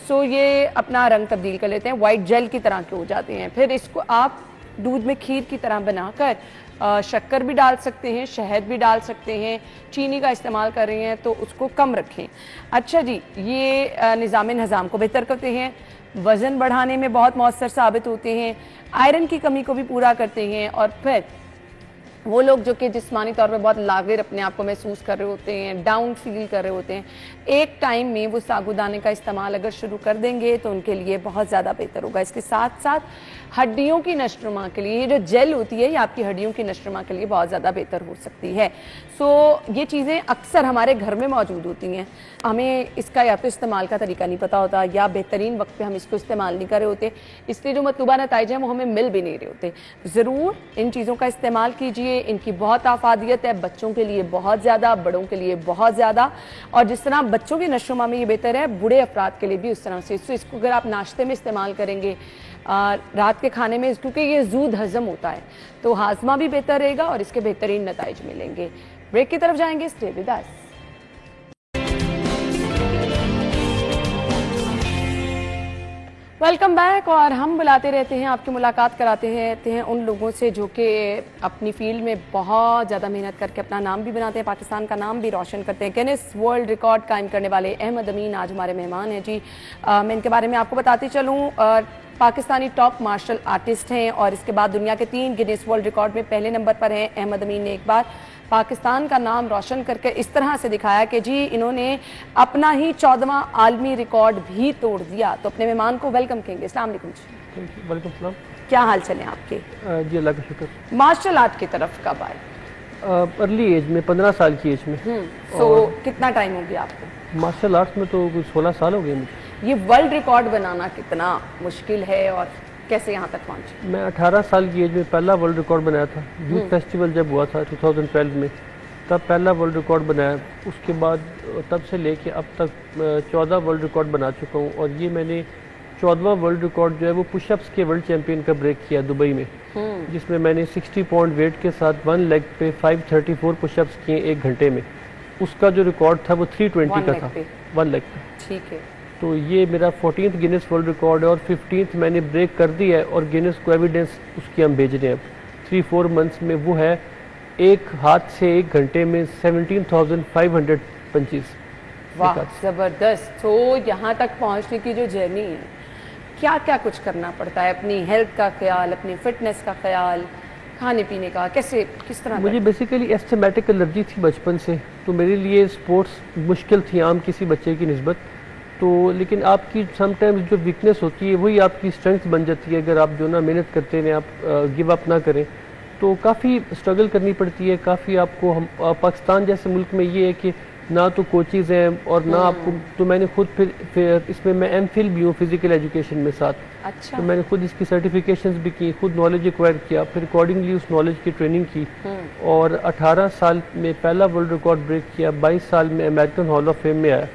सो ये अपना रंग तब्दील कर लेते हैं, वाइट जेल की तरह के हो जाते हैं। फिर इसको आप दूध में खीर की तरह बनाकर शक्कर भी डाल सकते हैं, शहद भी डाल सकते हैं, चीनी का इस्तेमाल कर रहे हैं तो उसको कम रखें। अच्छा जी, ये निज़ाम हज़ाम को बेहतर करते हैं, वज़न बढ़ाने में बहुत मौसर साबित होते हैं, आयरन की कमी को भी पूरा करते हैं, और फिर वो लोग जो कि जिस्मानी तौर पे बहुत लागिर अपने आप को महसूस कर रहे होते हैं, डाउन फील कर रहे होते हैं, एक टाइम में वो साबूदाने का इस्तेमाल अगर शुरू कर देंगे तो उनके लिए बहुत ज़्यादा बेहतर होगा। इसके साथ साथ हड्डियों की नशनुमा के लिए ये जो जेल होती है, ये आपकी हड्डियों की नशनुमा के लिए बहुत ज़्यादा बेहतर हो सकती है। सो ये चीज़ें अक्सर हमारे घर में मौजूद होती हैं, हमें इसका या तो इस्तेमाल का तरीका नहीं पता होता या बेहतरीन वक्त पे हम इसको इस्तेमाल नहीं कर रहे होते, इसलिए जो मतलूबा नताइज हैं वो हमें मिल भी नहीं रहे होते। ज़रूर इन चीज़ों का इस्तेमाल कीजिए, इनकी बहुत आफादियत है, बच्चों के लिए बहुत ज़्यादा, बड़ों के लिए बहुत ज़्यादा, और जिस तरह बच्चों की नशोनुमा में ये बेहतर है, बूढ़े अफराद के लिए भी उस तरह से। तो इसको अगर आप नाश्ते में इस्तेमाल करेंगे, रात के खाने में, क्योंकि ये ज़ूद हज़म होता है तो हाजमा भी बेहतर रहेगा और इसके बेहतरीन नताइज मिलेंगे। ब्रेक की तरफ जाएंगे, stay with us. Welcome back. और हम बुलाते रहते हैं, आपकी मुलाकात कराते रहते हैं उन लोगों से जो कि अपनी फील्ड में बहुत ज़्यादा मेहनत करके अपना नाम भी बनाते हैं, पाकिस्तान का नाम भी रोशन करते हैं। गिनीज वर्ल्ड रिकॉर्ड कायम करने वाले अहमद अमीन आज हमारे मेहमान हैं जी। मैं इनके बारे में आपको बताती चलूँ, पाकिस्तानी टॉप मार्शल आर्टिस्ट हैं और इसके बाद दुनिया के 3 गिनीज वर्ल्ड रिकॉर्ड में पहले नंबर पर हैं। अहमद अमीन ने एक बार पाकिस्तान का नाम रोशन करके इस तरह से दिखाया कि जी इन्होंने अपना ही 14वां आलमी रिकॉर्ड भी तोड़ दिया। तो अपने मेहमान को वेलकम कहेंगे। अस्सलाम वालेकुम जी। वालेकुम सलाम। क्या हाल चले आपके? जी अल्लाह का शुक्र। मार्शल आर्ट की तरफ कब आए? अर्ली एज में, 15 साल की एज में। सो कितना टाइम हो गया आपको? मार्शल आर्ट्स में तो कुछ 16 साल हो गए मुझे। ये वर्ल्ड रिकॉर्ड बनाना कितना मुश्किल है और कैसे यहाँ तक पहुँचे? मैं 18 साल की एज में पहला वर्ल्ड रिकॉर्ड बनाया था। यूथ फेस्टिवल जब हुआ था 2012 में, तब पहला वर्ल्ड रिकॉर्ड बनाया। उसके बाद तब से लेके अब तक 14 वर्ल्ड रिकॉर्ड बना चुका हूँ, और ये मैंने 14वां वर्ल्ड रिकॉर्ड जो है वो पुशअप्स के वर्ल्ड चैंपियन का ब्रेक किया दुबई में, जिसमें मैंने 60 पाउंड वेट के साथ 1 लेग पे 534 पुशअप्स किए 1 घंटे में। उसका जो रिकॉर्ड था वो 320 का था, 1 लेग पे। ठीक है। तो ये मेरा 14th गिनीज वर्ल्ड रिकॉर्ड है और 15th मैंने ब्रेक कर दिया है, और गिनीज को एविडेंस उसकी हम भेज रहे हैं अब 3-4 मंथ्स में। वो है एक हाथ से 1 घंटे में 17,500 पंचेस। वाह, ज़बरदस्त। तो यहाँ तक पहुँचने की जो जर्नी है, क्या क्या कुछ करना पड़ता है? अपनी हेल्थ का ख्याल, अपनी फिटनेस का ख्याल, खाने पीने का कैसे, किस तरह? मुझे बेसिकली एस्थमेटिक एलर्जी थी बचपन से, तो मेरे लिए स्पोर्ट्स मुश्किल थी आम किसी बच्चे की निस्बत। तो लेकिन आपकी समटाइम्स जो वीकनेस होती है वही आपकी स्ट्रेंथ बन जाती है, अगर आप जो ना मेहनत करते रहें, आप गिव अप ना करें। तो काफ़ी स्ट्रगल करनी पड़ती है, काफ़ी आपको। हम पाकिस्तान जैसे मुल्क में ये है कि ना तो कोचेज़ हैं और ना आपको, तो मैंने खुद फिर इसमें मैं एमफिल भी हूँ फिज़िकल एजुकेशन में साथ। अच्छा। तो मैंने खुद इसकी सर्टिफिकेशंस भी की, खुद नॉलेज एक्वायर किया, फिर अकॉर्डिंगली उस नॉलेज की ट्रेनिंग की और 18 साल में पहला वर्ल्ड रिकॉर्ड ब्रेक किया, 22 साल में अमेरिकन हॉल ऑफ फेम में आया।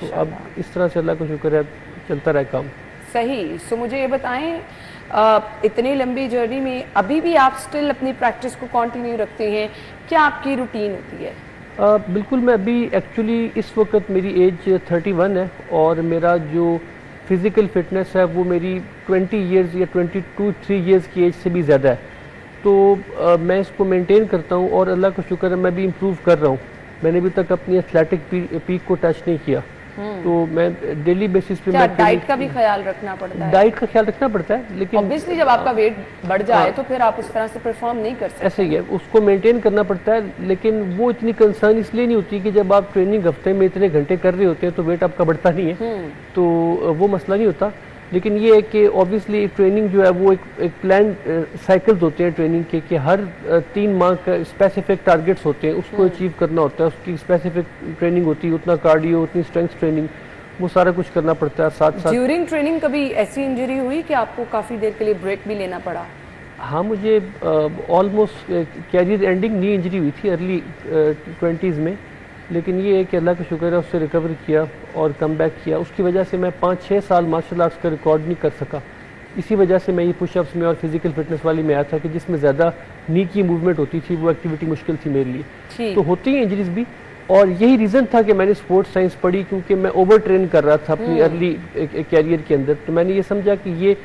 तो अब इस तरह से अल्लाह का शुक्र है चलता रहा काम। सही। सो मुझे ये बताएं, इतनी लंबी जर्नी में अभी भी आप स्टिल अपनी प्रैक्टिस को कंटिन्यू रखते हैं, क्या आपकी रूटीन होती है? बिल्कुल, मैं अभी एक्चुअली इस वक्त मेरी एज 31 है और मेरा जो फिज़िकल फिटनेस है वो मेरी 20 इयर्स या 22-3 इयर्स की एज से भी ज़्यादा है। तो मैं इसको मेंटेन करता हूँ और अल्लाह का शुक्र है मैं भी इम्प्रूव कर रहा हूँ। मैंने अभी तक अपनी एथलेटिक पीक को टच नहीं किया। तो मैं डेली बेसिस पे क्या डाइट का भी ख्याल रखना पड़ता है? डाइट का ख्याल रखना पड़ता है, लेकिन ऑब्वियसली जब आपका वेट बढ़ जाए तो फिर आप उस तरह से परफॉर्म नहीं कर सकते। ऐसे ही है, उसको मेंटेन करना पड़ता है। लेकिन वो इतनी कंसर्न इसलिए नहीं होती कि जब आप ट्रेनिंग हफ्ते में इतने घंटे कर रहे होते हैं तो वेट आपका बढ़ता नहीं है, तो वो मसला नहीं होता। लेकिन ये है कि ऑब्वियसली ट्रेनिंग जो है वो एक प्लान साइकिल्स होते हैं ट्रेनिंग के, कि हर 3 माह का स्पेसिफिक टारगेट्स होते हैं, उसको अचीव करना होता है, उसकी स्पेसिफिक ट्रेनिंग होती है, उतना कार्डियो, उतनी स्ट्रेंथ ट्रेनिंग, वो सारा कुछ करना पड़ता है। साथ साथ ड्यूरिंग ट्रेनिंग कभी ऐसी इंजरी हुई कि आपको काफ़ी देर के लिए ब्रेक भी लेना पड़ा? हाँ, मुझे almost career ending knee injury हुई थी अर्ली 20s में, लेकिन ये है कि अल्लाह का शुक्र है उससे रिकवर किया और कम बैक किया। उसकी वजह से मैं 5-6 साल मार्शल आर्ट्स का रिकॉर्ड नहीं कर सका। इसी वजह से मैं ये पुशअप्स में और फिजिकल फिटनेस वाली में आया था कि जिसमें ज़्यादा नी की मूवमेंट होती थी, वो एक्टिविटी मुश्किल थी मेरे लिए। तो होती हैं इंजरीज भी, और यही रीज़न था कि मैंने स्पोर्ट्स साइंस पढ़ी, क्योंकि मैं ओवर ट्रेन कर रहा था अपनी अर्ली कैरियर के अंदर। तो मैंने ये समझा कि ये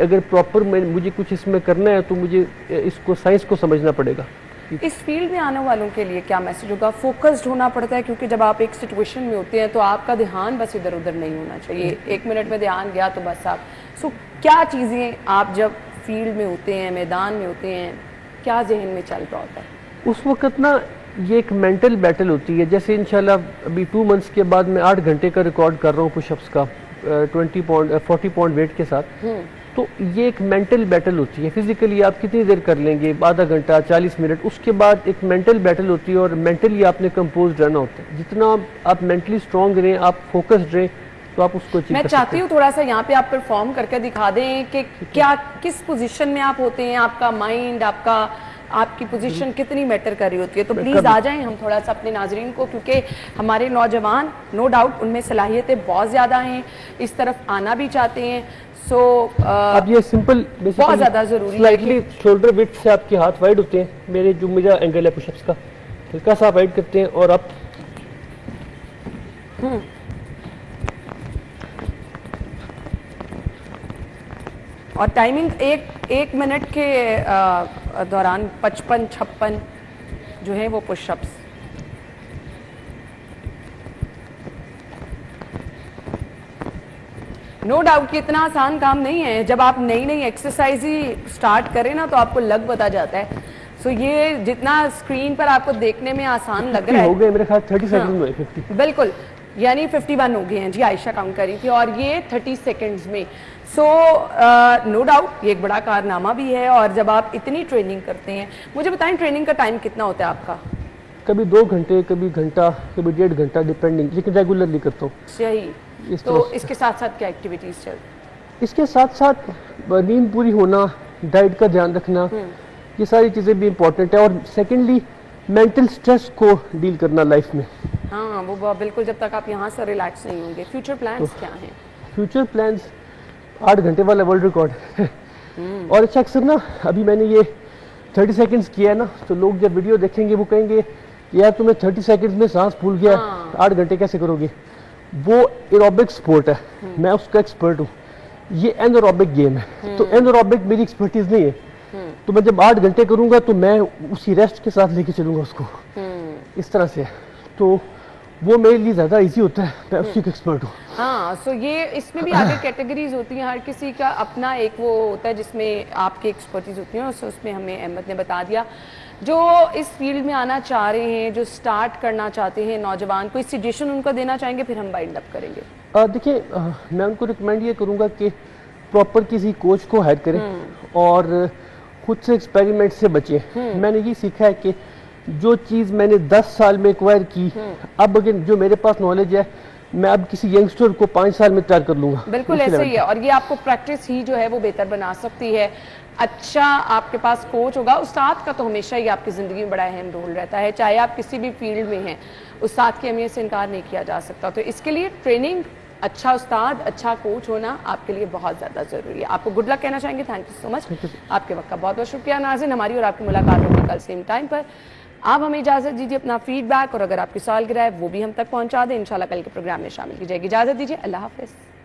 अगर प्रॉपर मुझे कुछ इसमें करना है तो मुझे इसको साइंस को समझना पड़ेगा। इस फील्ड में आने वालों के लिए क्या मैसेज होगा? फोकस्ड होना पड़ता है, क्योंकि जब आप एक सिचुएशन में होते हैं तो आपका ध्यान बस इधर उधर नहीं होना चाहिए। 1 मिनट में ध्यान गया तो बस आप क्या चीज़ें आप जब फील्ड में होते हैं, मैदान में होते हैं, क्या जहन में चल रहा होता है उस वक्त ना? ये एक मेंटल बैटल होती है। जैसे इंशाल्लाह अभी 2 मंथ्स के बाद मैं 8 घंटे का रिकॉर्ड कर रहा हूँ पुशअप्स का 40 पाउंड वेट के साथ। तो ये एक मेंटल बैटल होती है। फिजिकली आप कितनी देर कर लेंगे, आधा घंटा, 40 मिनट, उसके बाद एक मेंटल बैटल होती है और मेंटली आपने कंपोज रहना होता है। जितना आप मेंटली स्ट्रांग रहें, आप फोकस्ड रहें, तो आप उसको अचीव कर सकते हैं। मैं चाहती हूँ थोड़ा सा यहाँ पे आप परफॉर्म करके दिखा दें कि क्या, किस पोजीशन में आप होते हैं, आपका माइंड, आपकी पोजीशन कितनी मैटर कर रही होती है। तो प्लीज आ जाएं हम थोड़ा सा अपने नाजरीन को, क्योंकि हमारे नौजवान नो डाउट उनमें सलाहियतें बहुत ज़्यादा हैं, इस तरफ आना भी चाहते हैं। अब ये सिंपल बहुत ज़्यादा ज़रूरी है। स्लाइटली शोल्डर विड्थ से आपके हाथ वाइड होते हैं। मेरा एंगल है पुशअप्स का, हल्का सा वाइड करते हैं और आप और टाइमिंग एक मिनट के दौरान 55-56 जो है वो पुशअप्स। नो डाउट कि इतना आसान काम नहीं है। जब आप नई नई एक्सरसाइज ही स्टार्ट करें ना तो आपको लग पता जाता है। सो ये जितना स्क्रीन पर आपको देखने में आसान लग रहा है, हो गए मेरे ख्याल 30 सेकंड में 50। बिल्कुल, यानी 51 हो गए हैं जी, आयशा काउंट कर रही थी, और ये 30 सेकंड्स में। सो नो डाउट ये एक बड़ा कारनामा भी है। और जब आप इतनी ट्रेनिंग करते हैं, मुझे बताएं ट्रेनिंग का टाइम कितना होता है आपका? कभी 2 घंटे, कभी घंटा, कभी 1.5 घंटा, डिपेंडिंग, लेकिन रेगुलरली करता हूँ। सही। तो इसके साथ साथ क्या एक्टिविटीज चल? इसके साथ साथ नींद पूरी होना, डाइट का ध्यान रखना, ये सारी चीज़ें भी इम्पोर्टेंट है। और सेकेंडली मेंटल स्ट्रेस को डील करना लाइफ में। हाँ, वो बिल्कुल, जब तक आप यहाँ से रिलैक्स नहीं होंगे। फ्यूचर प्लान्स क्या हैं? फ्यूचर प्लान्स 8 घंटे वाला वर्ल्ड रिकॉर्ड और अच्छा, अक्सर ना अभी मैंने ये 30 सेकंड्स किया है ना, तो लोग जब वीडियो देखेंगे वो कहेंगे यार तुम्हें 30 सेकंड्स में सांस फूल गया, 8 घंटे कैसे करोगे? वो एरोबिक स्पोर्ट है, मैं उसका एक्सपर्ट हूँ। ये एनारोबिक गेम है, तो एनारोबिक मेरी एक्सपर्टीज नहीं है। तो मैं जब 8 घंटे करूंगा तो मैं उसी रेस्ट के साथ लेके चलूंगा उसको, इस तरह से। तो वो मेरे लिए ज़्यादा इजी होता है, मैं उसी का एक्सपर्ट हूँ। हाँ, सो ये इसमें भी आगे कैटेगरीज होती हैं, हर किसी का अपना एक वो होता है जिसमें आपकी एक्सपर्टीज होती है। सो उसमें हमें अहमद ने बता दिया। जो इस फील्ड में आना चाह रहे हैं, जो स्टार्ट करना चाहते हैं नौजवान, कोई सजेशन उनको देना चाहेंगे, फिर हम वाइंड अप करेंगे। देखिए, मैं उनको रिकमेंड ये करूँगा कि प्रॉपर किसी कोच को हायर करें और खुद से एक्सपेरिमेंट से बचें। मैंने ये सीखा है कि जो चीज़ मैंने 10 साल में एक्वायर की, अब अगर जो मेरे पास नॉलेज है, मैं अब किसी यंगस्टर को 5 साल में तैयार कर लूँगा। बिल्कुल ऐसे ही है, और ये आपको प्रैक्टिस ही जो है वो बेहतर बना सकती है। अच्छा आपके पास कोच होगा, उस्ताद का तो हमेशा ही आपकी ज़िंदगी में बड़ा अहम रोल रहता है, चाहे आप किसी भी फील्ड में हैं, उस्ताद की अहमियत से इनकार नहीं किया जा सकता। तो इसके लिए ट्रेनिंग, अच्छा उस्ताद, अच्छा कोच होना आपके लिए बहुत ज़्यादा ज़रूरी है। आपको गुड लक कहना चाहेंगे। थैंक यू सो मच, आपके वक्त का बहुत बहुत शुक्रिया। नाज़रीन, हमारी और आपकी मुलाकात होगी कल सेम टाइम पर। आप हमें इजाज़त दीजिए, अपना फीडबैक और अगर आपकी सालगिरह है वो भी हम तक पहुँचा दें, इंशाल्लाह कल के प्रोग्राम में शामिल की जाएगी। इजाज़त दीजिए, अल्लाह हाफ़िज़।